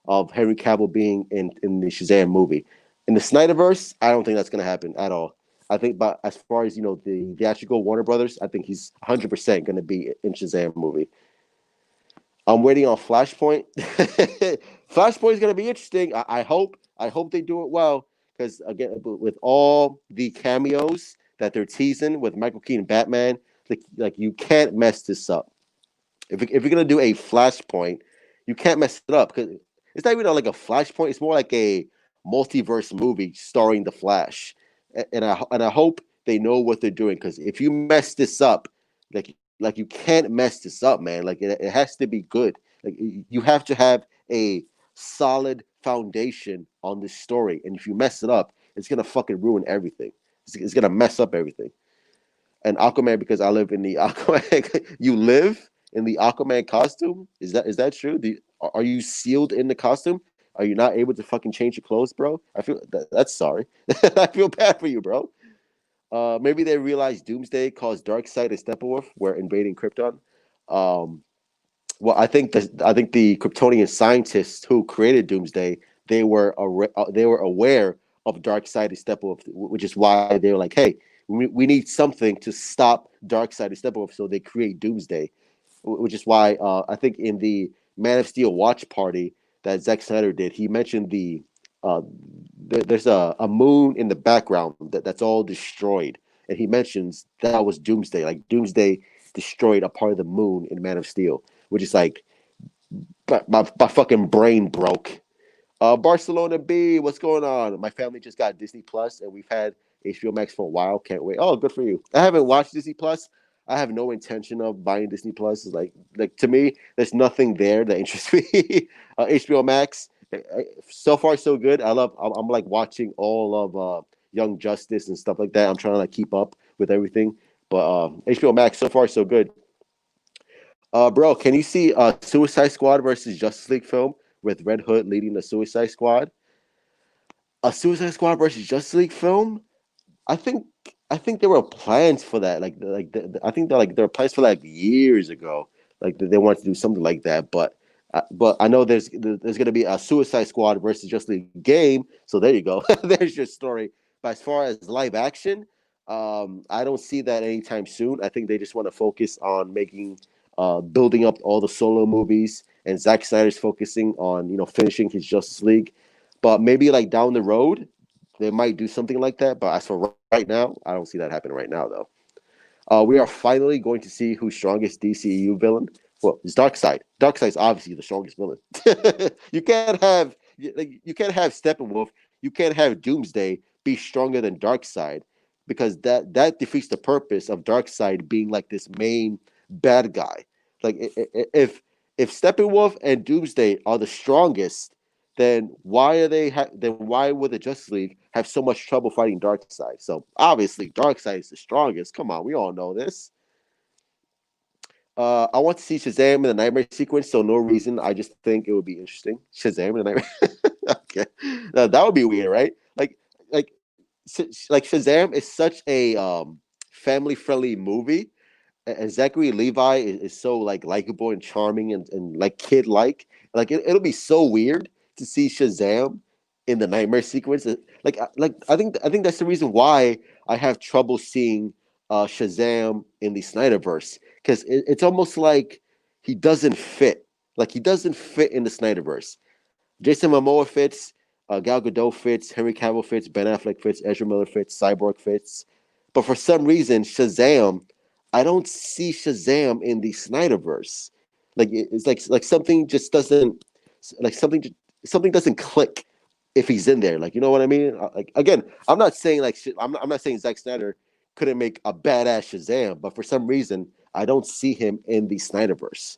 of Henry Cavill being in the Shazam movie. In the Snyderverse, I don't think that's going to happen at all. I think, but as far as the theatrical Warner Brothers, I think he's 100% going to be in Shazam movie. I'm waiting on Flashpoint. Flashpoint is going to be interesting. I hope. I hope they do it well because again, with all the cameos that they're teasing with Michael Keaton Batman, like you can't mess this up. If you're gonna do a Flashpoint, you can't mess it up because it's not even like a Flashpoint. It's more like a multiverse movie starring the Flash, and I hope they know what they're doing because if you mess this up, like you can't mess this up, man. Like it has to be good. Like you have to have a solid foundation on this story, and if you mess it up, it's gonna fucking ruin everything. It's gonna mess up everything. And Aquaman, because I live in the Aquaman. You live in the Aquaman costume? Is that true? Are you sealed in the costume? Are you not able to fucking change your clothes, bro? I feel that's sorry. I feel bad for you, bro. Maybe they realized Doomsday caused Darkseid and Steppenwolf were invading Krypton. Um, well, I think the Kryptonian scientists who created Doomsday they were aware of Darkseid and Steppenwolf, which is why they were like, "Hey, we need something to stop Darkseid and Steppenwolf," so they create Doomsday, which is why I think in the Man of Steel watch party that Zack Snyder did, he mentioned uh, there's a moon in the background that's all destroyed, and he mentions that was Doomsday. Like Doomsday destroyed a part of the moon in Man of Steel, which is like my fucking brain broke. Barcelona B, what's going on? My family just got Disney Plus, and we've had HBO Max for a while. Can't wait. Oh, good for you. I haven't watched Disney Plus. I have no intention of buying Disney Plus. It's like to me, there's nothing there that interests me. HBO Max, so far so good. I'm like watching all of Young Justice and stuff like that. I'm trying to like keep up with everything. But HBO Max, so far so good. Bro, can you see Suicide Squad versus Justice League film with Red Hood leading the Suicide Squad? A Suicide Squad versus Justice League film? I think I think there were plans for that. I think there were plans for that years ago. Like they wanted to do something like that, but I know there's going to be a Suicide Squad versus Justice League game. So there you go. There's your story. But as far as live action, I don't see that anytime soon. I think they just want to focus on making building up all the solo movies, and Zack Snyder's focusing on finishing his Justice League. But maybe like down the road, they might do something like that. But as for right now, I don't see that happening right now, though. We are finally going to see who's strongest DCEU villain. Well, it's Darkseid. Darkseid's obviously the strongest villain. You can't have Steppenwolf. You can't have Doomsday be stronger than Darkseid because that defeats the purpose of Darkseid being like this main bad guy. Like if Steppenwolf and Doomsday are the strongest, then why would the Justice League have so much trouble fighting Darkseid? So obviously Darkseid is the strongest. Come on, we all know this. I want to see Shazam in the nightmare sequence, so no reason. I just think it would be interesting. Shazam in the nightmare. Okay, that would be weird, right? Like Shazam is such a family friendly movie, and Zachary Levi is so like likable and charming and like kid like it'll be so weird to see Shazam in the nightmare sequence. I think that's the reason why I have trouble seeing Shazam in the Snyderverse because it's almost like he doesn't fit. Like he doesn't fit in the Snyderverse. Jason Momoa fits, Gal Gadot fits, Henry Cavill fits, Ben Affleck fits, Ezra Miller fits, Cyborg fits. But for some reason, Shazam, I don't see Shazam in the Snyderverse. Like it's like something just doesn't like something doesn't click if he's in there. Like you know what I mean? Like again, I'm not saying like I'm not saying Zack Snyder couldn't make a badass Shazam, but for some reason I don't see him in the Snyderverse.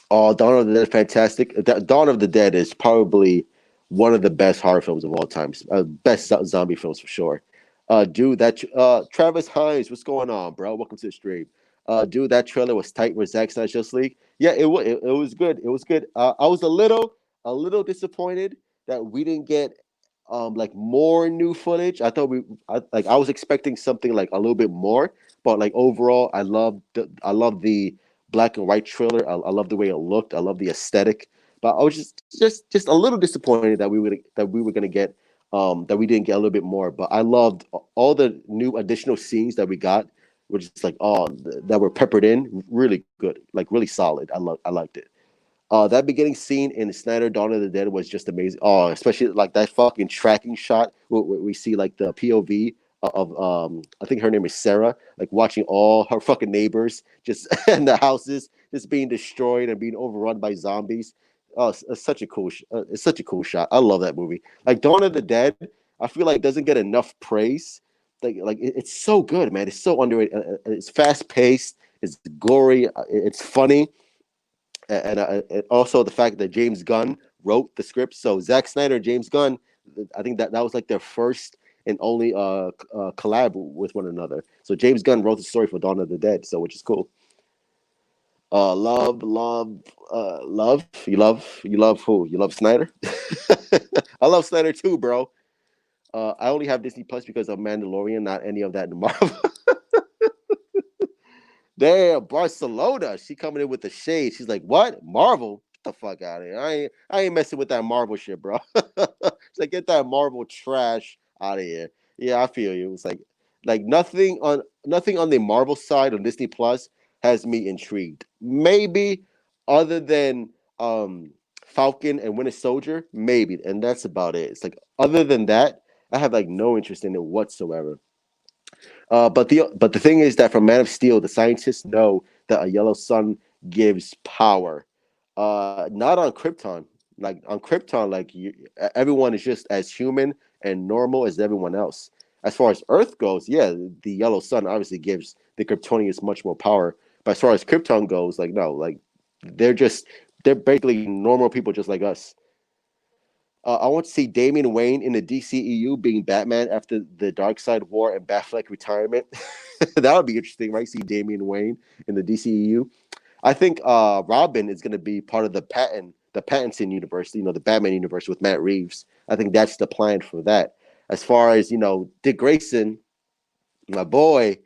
Oh, Dawn of the Dead, fantastic. Dawn of the Dead is probably one of the best horror films of all time. Best zombie films for sure. Dude, Travis Hines, what's going on, bro? Welcome to the stream. Dude, that trailer was tight with Zack Snyder's Justice League. Yeah, it was good. It was good. I was a little disappointed that we didn't get like more new footage. I was expecting something like a little bit more, but like overall, I love the black and white trailer. I love the way it looked. I love the aesthetic. But I was just a little disappointed that we were gonna get that we didn't get a little bit more. But I loved all the new additional scenes that we got, which is like that were peppered in, really good, like really solid. I liked it. That beginning scene in Snyder Dawn of the Dead was just amazing. Oh, especially like that fucking tracking shot where we see like the POV of I think her name is Sarah, like watching all her fucking neighbors just in the houses just being destroyed and being overrun by zombies. Oh, it's such a it's such a cool shot. I love that movie. Like Dawn of the Dead, I feel like doesn't get enough praise. It's so good, man. It's so underrated. It's fast paced. It's gory. It's funny and also the fact that James Gunn wrote the script. So Zack Snyder and James Gunn, I think that was like their first and only collab with one another. So James Gunn wrote the story for Dawn of the Dead, so which is cool. Love. You love who? You love Snyder? I love Snyder too, bro. I only have Disney Plus because of Mandalorian, not any of that in Marvel. Damn, Barcelona. She coming in with the shade. She's like, what? Marvel? Get the fuck out of here. I ain't messing with that Marvel shit, bro. She's like, get that Marvel trash out of here. Yeah, I feel you. It's like nothing on the Marvel side on Disney Plus has me intrigued. Maybe other than Falcon and Winter Soldier, maybe, and that's about it. It's like other than that, I have like no interest in it whatsoever. But the thing is that from Man of Steel, the scientists know that a yellow sun gives power. Not on Krypton. Like on Krypton, everyone is just as human and normal as everyone else. As far as Earth goes, yeah, the yellow sun obviously gives the Kryptonians much more power. But as far as Krypton goes, like no, like they're just they're basically normal people just like us. I want to see Damian Wayne in the DCEU being Batman after the Dark Side War and Batfleck retirement. That would be interesting, right? See Damian Wayne in the DCEU. I think Robin is going to be part of the Pattinson universe, the Batman universe with Matt Reeves. I think that's the plan for that. As far as Dick Grayson, my boy,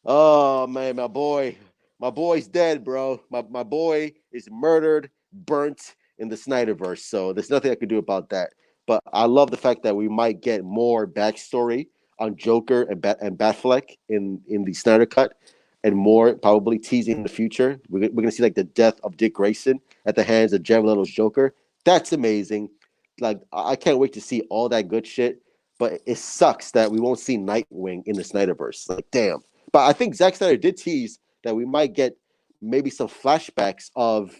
oh man, my boy's dead, bro. My boy is murdered, burnt in the Snyderverse. So there's nothing I can do about that. But I love the fact that we might get more backstory on Joker and Batfleck in the Snyder cut, and more probably teasing in the future. We're gonna see like the death of Dick Grayson at the hands of Jared Leto's Joker. That's amazing. Like I can't wait to see all that good shit. But it sucks that we won't see Nightwing in the Snyderverse. Like damn. But I think Zack Snyder did tease that we might get maybe some flashbacks of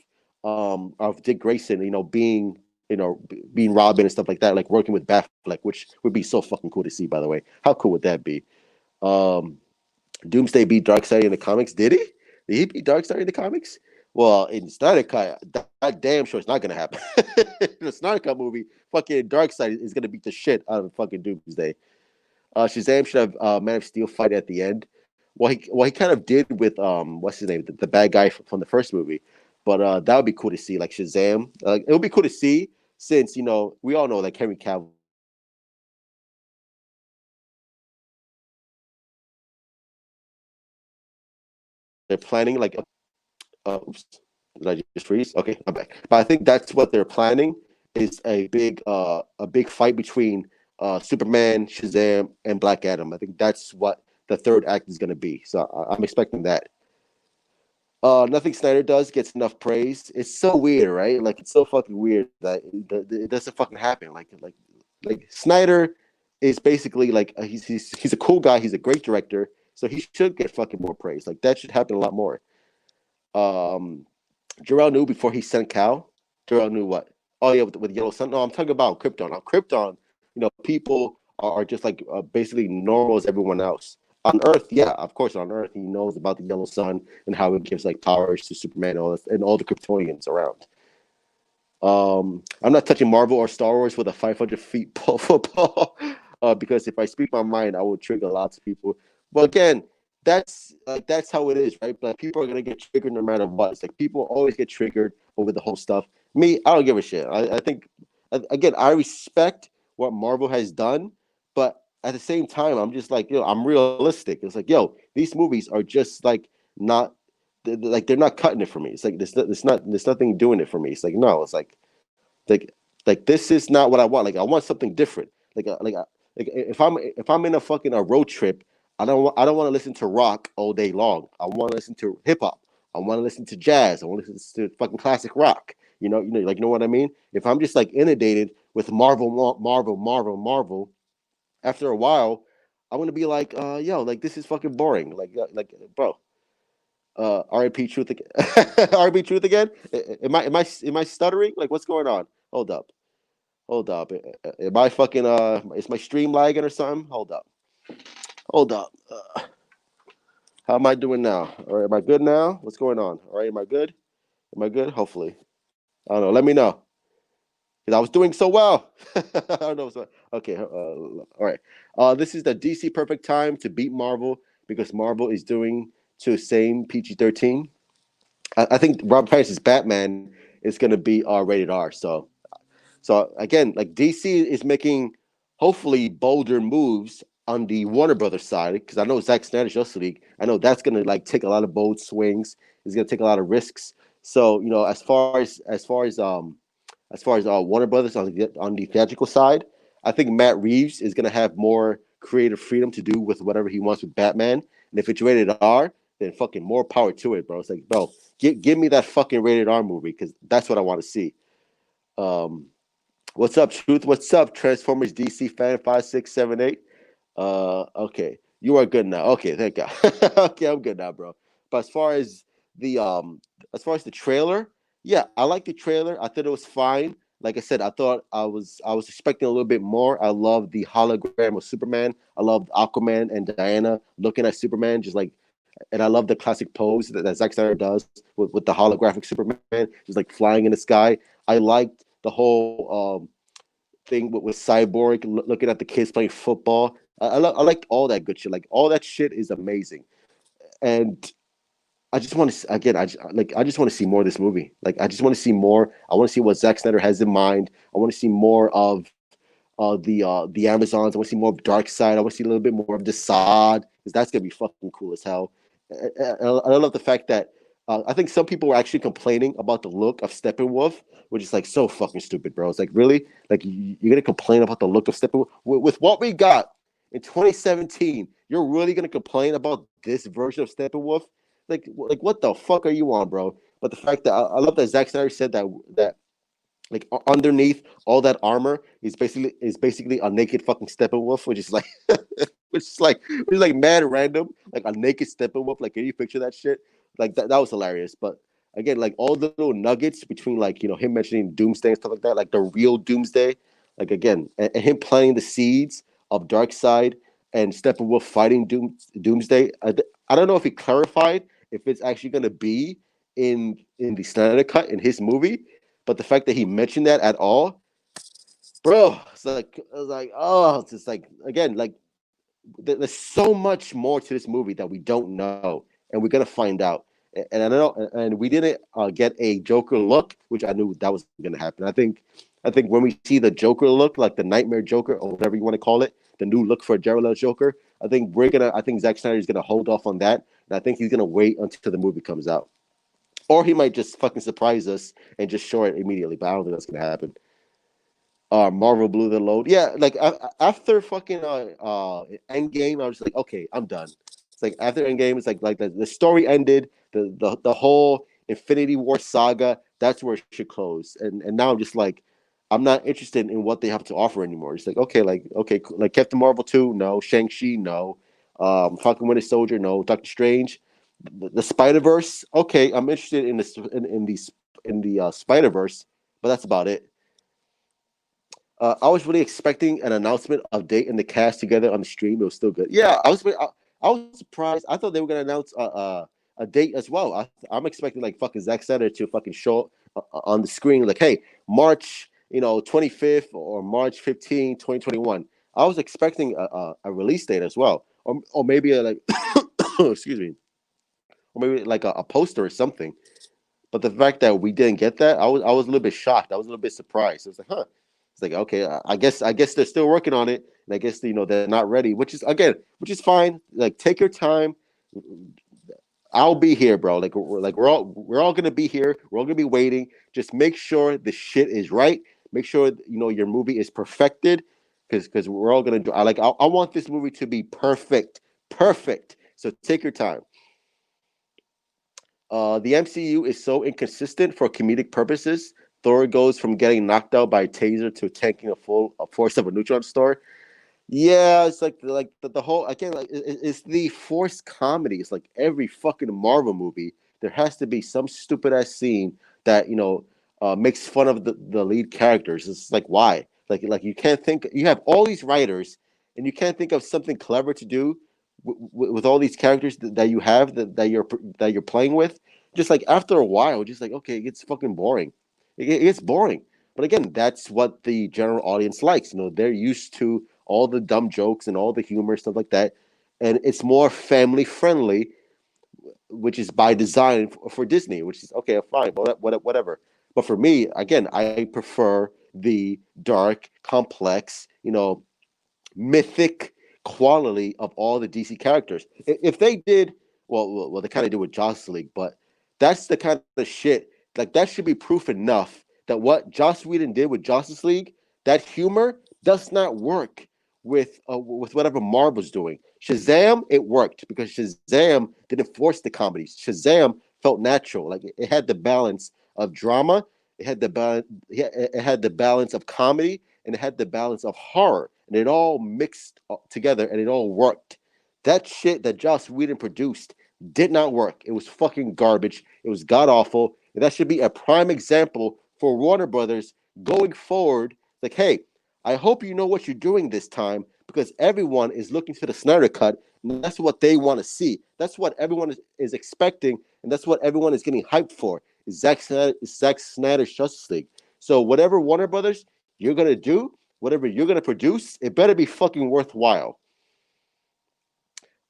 Dick Grayson, being Robin and stuff like that, like working with Batfleck, which would be so fucking cool to see. By the way, how cool would that be? Um, Doomsday beat Darkseid in the comics. Did he? Did he beat Darkseid in the comics? Well, in Snyder Cut, that damn sure it's not gonna happen. In the Snyder Cut movie, fucking Darkseid is gonna beat the shit out of fucking Doomsday. Shazam should have Man of Steel fight at the end. What he kind of did with what's his name, the bad guy from the first movie, but that would be cool to see, like Shazam. It would be cool to see since we all know like Henry Cavill. They're planning like oops, did I just freeze? Okay, I'm back. But I think that's what they're planning is a big fight between Superman, Shazam, and Black Adam. I think that's what the third act is going to be. So I'm expecting that. Nothing Snyder does gets enough praise. It's so weird, right? Like it's so fucking weird that it doesn't fucking happen. Like Snyder is basically like he's a cool guy. He's a great director, so he should get fucking more praise. Like that should happen a lot more. Um, Jarrell knew before he sent Cal. Jarrell knew what? Oh yeah, with Yellow Sun. No, I'm talking about Krypton. On Krypton, people are just like basically normal as everyone else. On Earth, yeah, of course, on Earth, he knows about the Yellow Sun and how it gives like powers to Superman and all the Kryptonians around. I'm not touching Marvel or Star Wars with a 500 feet pole football because if I speak my mind, I will trigger lots of people. But again, that's how it is, right? Like people are gonna get triggered no matter what. It's like people always get triggered over the whole stuff. Me, I don't give a shit. I think again, I respect what Marvel has done, but at the same time, I'm just like, I'm realistic. It's like, these movies are just like not like they're not cutting it for me. It's like there's nothing doing it for me. It's like no, it's like like this is not what I want. Like I want something different. Like if I'm in a fucking a road trip, I don't want to listen to rock all day long. I want to listen to hip hop. I want to listen to jazz. I want to listen to fucking classic rock. Like you know what I mean. If I'm just like inundated with Marvel, after a while, I'm gonna be like, yo, like this is fucking boring. Bro, R.I.P. Truth again. R.I.P. Truth again. Am I stuttering? Like, what's going on? Hold up. Am I fucking Is my stream lagging or something? Hold up. How am I doing now? All right, am I good now? What's going on? All right, am I good? Am I good? Hopefully. I don't know. Let me know. Because I was doing so well. I don't know. Okay. All right. This is the DC perfect time to beat Marvel because Marvel is doing to the same PG-13. I think Robert Pattinson's Batman is going to be rated R. So again, like DC is making hopefully bolder moves on the Warner Brothers side because I know Zack Snyder's Justice League. I know that's gonna like take a lot of bold swings. It's gonna take a lot of risks. So as far as Warner Brothers on the theatrical side, I think Matt Reeves is gonna have more creative freedom to do with whatever he wants with Batman. And if it's rated R, then fucking more power to it, bro. It's like, bro, give me that fucking rated R movie because that's what I want to see. Um, What's up, Truth? What's up, Transformers DC fan 5678? Okay, you are good now. Okay, thank God. Okay, I'm good now, bro. But the as far as the trailer, yeah, I like the trailer. I thought it was fine. Like I said, I was expecting a little bit more. I love the hologram of Superman. I love Aquaman and Diana looking at Superman, and I love the classic pose that Zack Snyder does with the holographic Superman, just like flying in the sky. I liked the whole thing with Cyborg looking at the kids playing football. I like all that good shit. Like all that shit is amazing, and I just want to again. I just want to see more of this movie. Like I just want to see more. I want to see what Zack Snyder has in mind. I want to see more of the Amazons. I want to see more of Dark Side. I want to see a little bit more of the Sod because that's gonna be fucking cool as hell. I love the fact that I think some people were actually complaining about the look of Steppenwolf, which is like so fucking stupid, bro. It's like really, like you're gonna complain about the look of Steppenwolf with what we got in 2017. You're really gonna complain about this version of Steppenwolf? Like what the fuck are you on, bro? But the fact that I love that Zack Snyder said that like underneath all that armor is basically a naked fucking Steppenwolf, which is like mad random, like a naked Steppenwolf. Like, can you picture that shit? Like that was hilarious. But again, like all the little nuggets between like him mentioning Doomsday and stuff like that, like the real Doomsday, like again, and him planting the seeds of Darkseid and Steppenwolf fighting Doomsday. I don't know if he clarified if it's actually going to be in the Snyder cut in his movie, but the fact that he mentioned that at all, bro, it's just like again, like there's so much more to this movie that we don't know, and we're gonna find out. And I know, and we didn't get a Joker look, which I knew that was gonna happen. I think when we see the Joker look, like the Nightmare Joker or whatever you want to call it, the new look for Jared Leto Joker, I think Zack Snyder is gonna hold off on that, and I think he's gonna wait until the movie comes out, or he might just fucking surprise us and just show it immediately. But I don't think that's gonna happen. Marvel blew the load. Yeah, like after fucking Endgame, I was like, okay, I'm done. It's like after Endgame, it's like the story ended, the whole Infinity War saga. That's where it should close. And now I'm just like, I'm not interested in what they have to offer anymore. It's like okay, like Captain Marvel 2, no. Shang-Chi, no. Falcon Winter Soldier, no. Doctor Strange, the Spider Verse. Okay, I'm interested in this in the Spider Verse, but that's about it. I was really expecting an announcement of date and the cast together on the stream. It was still good. Yeah, I was surprised. I thought they were gonna announce a date as well. I'm expecting like fucking Zack Snyder to fucking show on the screen like, hey, March 25th or March 15, 2021. I was expecting a release date as well, or maybe like excuse me, or maybe like a poster or something. But the fact that we didn't get that, I was a little bit shocked. I was a little bit surprised. I was like, huh. It's like, okay, I guess they're still working on it, and I guess they're not ready, which is fine. Like, take your time. I'll be here, bro. We're all gonna be here. We're all gonna be waiting. Just make sure the shit is right. Make sure your movie is perfected, because we're all gonna do. I want this movie to be perfect, perfect. So take your time. The MCU is so inconsistent for comedic purposes. Thor goes from getting knocked out by a taser to tanking a force of a neutron star. Yeah, it's the whole again, it's the forced comedy. It's like every fucking Marvel movie. There has to be some stupid ass scene that makes fun of the lead characters. It's like, why? You can't think. You have all these writers, and you can't think of something clever to do with all these characters that you have that you're playing with. Just like after a while, just like, okay, it gets fucking boring. It gets boring. But again, that's what the general audience likes. They're used to all the dumb jokes and all the humor, stuff like that. And it's more family friendly, which is by design for Disney, which is okay, fine, whatever. But for me, again, I prefer the dark, complex, mythic quality of all the DC characters. If they did, well, they kind of did with Justice League, but that's the kind of shit. Like that should be proof enough that what Joss Whedon did with Justice League, that humor does not work with whatever Marvel's doing. Shazam, it worked because Shazam didn't force the comedies. Shazam felt natural. Like it had the balance of drama, it had the balance of comedy, and it had the balance of horror, and it all mixed together, and it all worked. That shit that Joss Whedon produced did not work. It was fucking garbage. It was god awful, and that should be a prime example for Warner Brothers going forward. Like, hey, I hope you know what you're doing this time, because everyone is looking for the Snyder Cut, and that's what they want to see. That's what everyone is expecting, and that's what everyone is getting hyped for. Is Zack Snyder's Justice League. So whatever Warner Brothers you're gonna do, whatever you're gonna produce, it better be fucking worthwhile.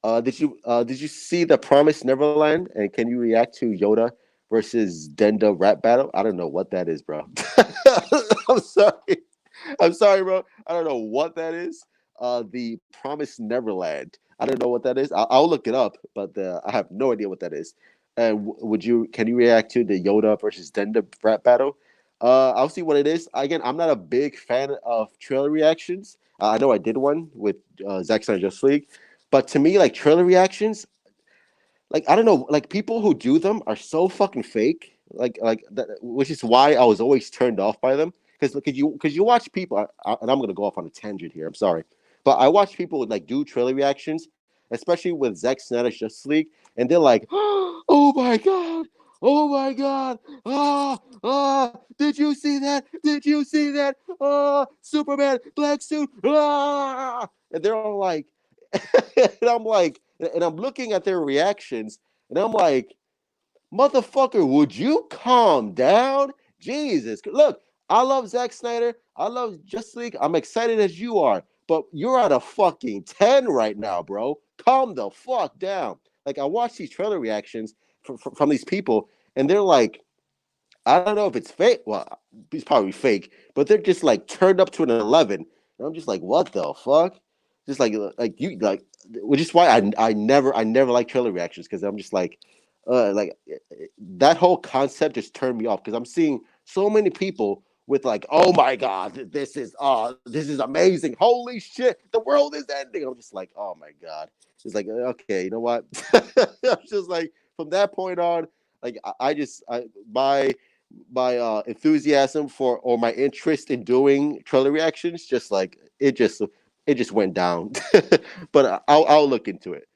Did you see the Promised Neverland? And can you react to Yoda versus Denda rap battle? I don't know what that is, bro. I'm sorry. I'm sorry, bro. I don't know what that is. The Promised Neverland. I don't know what that is. I'll look it up, but I have no idea what that is. And can you react to the Yoda versus Denda rap battle? I'll see what it is. Again, I'm not a big fan of trailer reactions. I know I did one with Zack Snyder Justice League, but to me, like trailer reactions, like I don't know, like people who do them are so fucking fake. Like that, which is why I was always turned off by them. Because you watch people, and I'm gonna go off on a tangent here. I'm sorry, but I watch people like do trailer reactions, especially with Zack Snyder's Justice League, and they're like, "Oh my god, oh my god, did you see that? Did you see that? Superman, black suit, and they're all like, and I'm like, and I'm looking at their reactions, and I'm like, motherfucker, would you calm down? Jesus. Look, I love Zack Snyder. I love Justice League. I'm excited as you are, but you're at a fucking 10 right now, bro. Calm the fuck down. Like, I watch these trailer reactions from these people, and they're like, I don't know if it's fake. Well, it's probably fake, but they're just like turned up to an 11. And I'm just like, what the fuck? Just which is why I never like trailer reactions, because I'm just like that whole concept just turned me off, because I'm seeing so many people with like, oh my god, this is amazing, holy shit, the world is ending. I'm just like, oh my god. It's like, okay, you know what? I'm just like, from that point on, like my enthusiasm for, or my interest in doing trailer reactions, just like it just went down. But I'll look into it.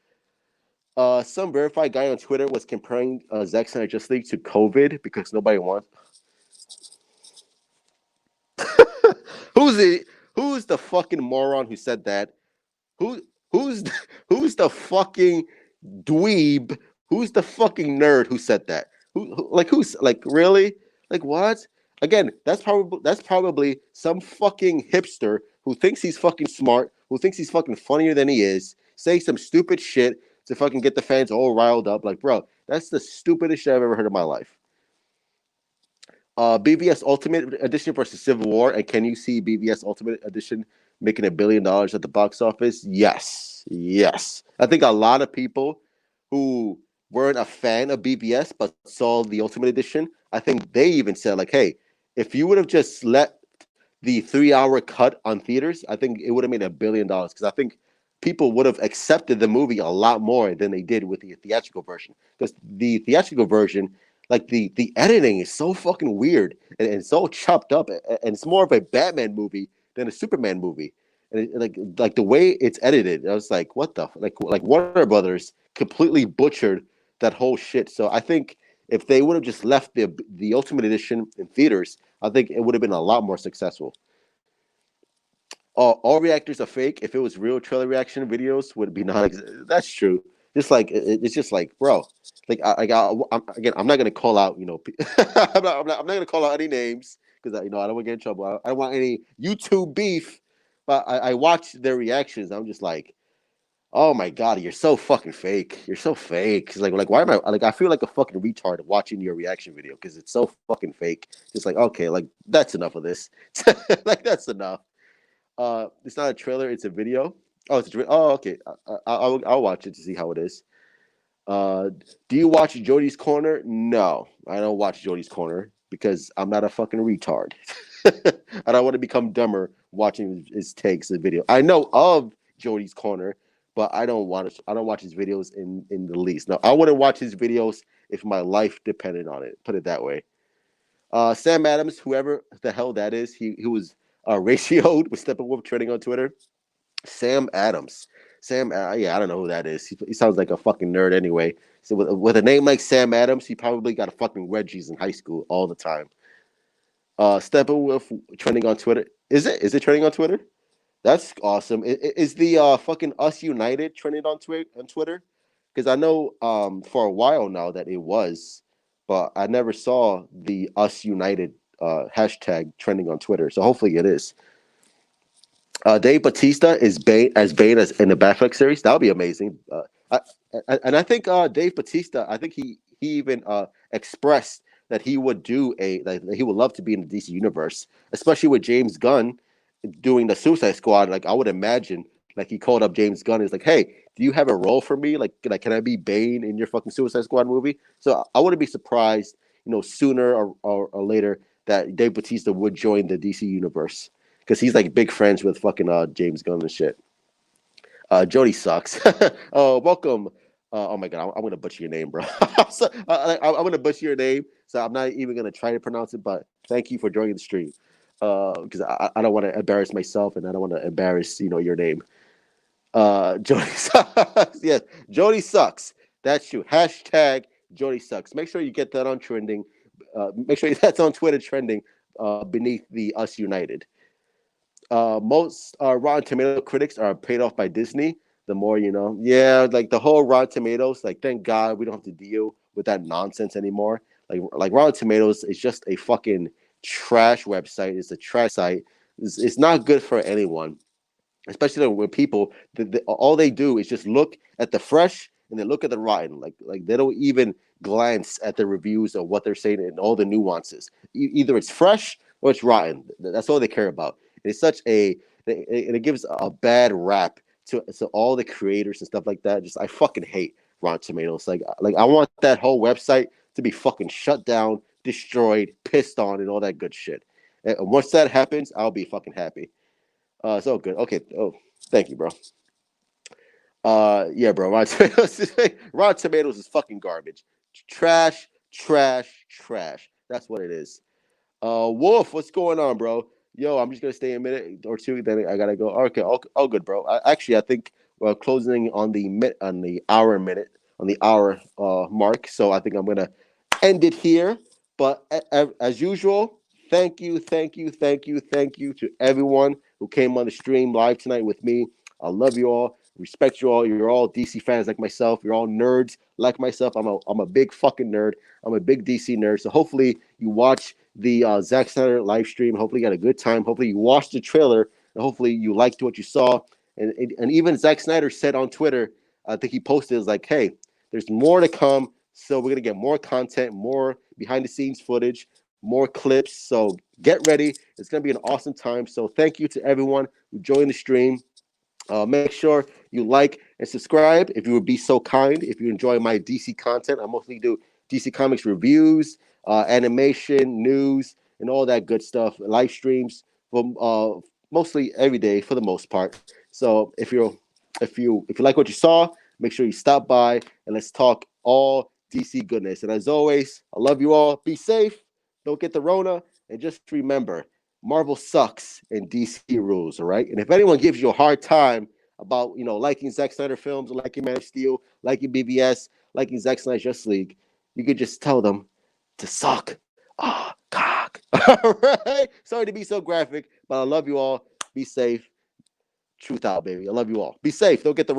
Some verified guy on Twitter was comparing Zack Snyder Justice League to COVID because nobody wants. who's the who's the fucking moron who said that? Who who's who's the fucking dweeb? Who's the fucking nerd who said that? Who's like, really? Like, what? Again, that's probably some fucking hipster who thinks he's fucking smart, who thinks he's fucking funnier than he is, saying some stupid shit to fucking get the fans all riled up. Like, bro, that's the stupidest shit I've ever heard in my life. BVS Ultimate Edition versus Civil War, and can you see BVS Ultimate Edition making $1 billion at the box office? Yes, yes. I think a lot of people who weren't a fan of BBS but saw the Ultimate Edition, I think they even said like, "Hey, if you would have just let the 3 hour cut on theaters, I think it would have made $1 billion because I think people would have accepted the movie a lot more than they did with the theatrical version. Because the theatrical version, like the editing is so fucking weird and so chopped up, and it's more of a Batman movie than a Superman movie. And like the way it's edited, I was like, what the like Warner Brothers completely butchered that whole shit. So I think if they would have just left the Ultimate Edition in theaters, I think it would have been a lot more successful. All reactors are fake. If it was real trailer reaction videos, would be not. That's true. Just like it's just like, bro. Like again, I'm not gonna call out. I'm not gonna call out any names because I don't want to get in trouble. I don't want any YouTube beef. But I watch their reactions. I'm just like, oh my god, you're so fucking fake. You're so fake. Like why am I like? I feel like a fucking retard watching your reaction video because it's so fucking fake. Just like okay, like that's enough of this. Like that's enough. It's not a trailer; it's a video. Oh, oh, okay. I'll watch it to see how it is. Uh, do you watch Jody's Corner? No, I don't watch Jody's Corner because I'm not a fucking retard. I don't want to become dumber watching his takes the video. I know of Jody's Corner, but I don't want to. I don't watch his videos in the least. No, I wouldn't watch his videos if my life depended on it. Put it that way. Sam Adams, whoever the hell that is, he was ratioed with Steppenwolf trending on Twitter. Sam Adams. Yeah, I don't know who that is. He sounds like a fucking nerd anyway. So with a name like Sam Adams, he probably got a fucking wedgies in high school all the time. Steppenwolf trending on Twitter. Is it? Is it trending on Twitter? That's awesome. Is the fucking Us United trending on Twitter? Because I know for a while now that it was, but I never saw the Us United hashtag trending on Twitter. So hopefully it is. Dave Batista is Bane as in the Batfleck series. That would be amazing. And I think Dave Batista. I think he even expressed that he would do that he would love to be in the DC universe, especially with James Gunn doing the Suicide Squad. Like I would imagine, like he called up James Gunn. He's like, "Hey, do you have a role for me? Like can I be Bane in your fucking Suicide Squad movie?" So I wouldn't be surprised, sooner or later that Dave Batista would join the DC universe because he's like big friends with fucking James Gunn and shit. Jody sucks. Oh, welcome. Oh my god, I'm gonna butcher your name, bro. I'm gonna butcher your name, so I'm not even gonna try to pronounce it. But thank you for joining the stream, because I don't want to embarrass myself and I don't want to embarrass your name. Jody sucks. Yes, Jody sucks. That's true. Hashtag Jody sucks. Make sure you get that on trending. Make sure that's on Twitter trending beneath the Us United. Most Rotten Tomato critics are paid off by Disney. The more you know, yeah, like the whole Rotten Tomatoes. Like, thank God we don't have to deal with that nonsense anymore. Like Rotten Tomatoes is just a fucking trash website. It's a trash site. It's not good for anyone, especially when people all they do is just look at the fresh and then look at the rotten. Like they don't even glance at the reviews or what they're saying and all the nuances. Either it's fresh or it's rotten. That's all they care about. It's such it gives a bad rap to all the creators and stuff like that. Just I fucking hate Rotten Tomatoes. Like I want that whole website to be fucking shut down, destroyed, pissed on, and all that good shit. And once that happens, I'll be fucking happy. It's all good. Okay. Oh, thank you, bro. Yeah, bro. Rotten Tomatoes is fucking garbage. Trash, trash, trash. That's what it is. Wolf, what's going on, bro? Yo, I'm just gonna stay a minute or two. Then I gotta go. Okay, all good, bro. I think we're closing on the hour minute on the hour mark. So I think I'm gonna end it here. But as usual, thank you, thank you, thank you, thank you to everyone who came on the stream live tonight with me. I love you all, respect you all. You're all DC fans like myself. You're all nerds like myself. I'm a big fucking nerd. I'm a big DC nerd. So hopefully you watch the Zack Snyder live stream. Hopefully you got a good time. Hopefully you watched the trailer and hopefully you liked what you saw. And even Zack Snyder said on Twitter, I think he posted, is like, hey, there's more to come. So we're gonna get more content, more behind the scenes footage, more clips. So get ready. It's gonna be an awesome time. So thank you to everyone who joined the stream. Make sure you like and subscribe if you would be so kind. If you enjoy my DC content, I mostly do DC Comics reviews, animation, news, and all that good stuff. Live streams, from mostly every day for the most part. So if you like what you saw, make sure you stop by and let's talk all DC goodness. And as always, I love you all. Be safe. Don't get the Rona, and just remember, Marvel sucks and DC rules, all right? And if anyone gives you a hard time about, liking Zack Snyder films, liking Man of Steel, liking BBS, liking Zack Snyder's Justice League, you could just tell them to suck. Cock. All right? Sorry to be so graphic, but I love you all. Be safe. Truth out, baby. I love you all. Be safe. Don't get the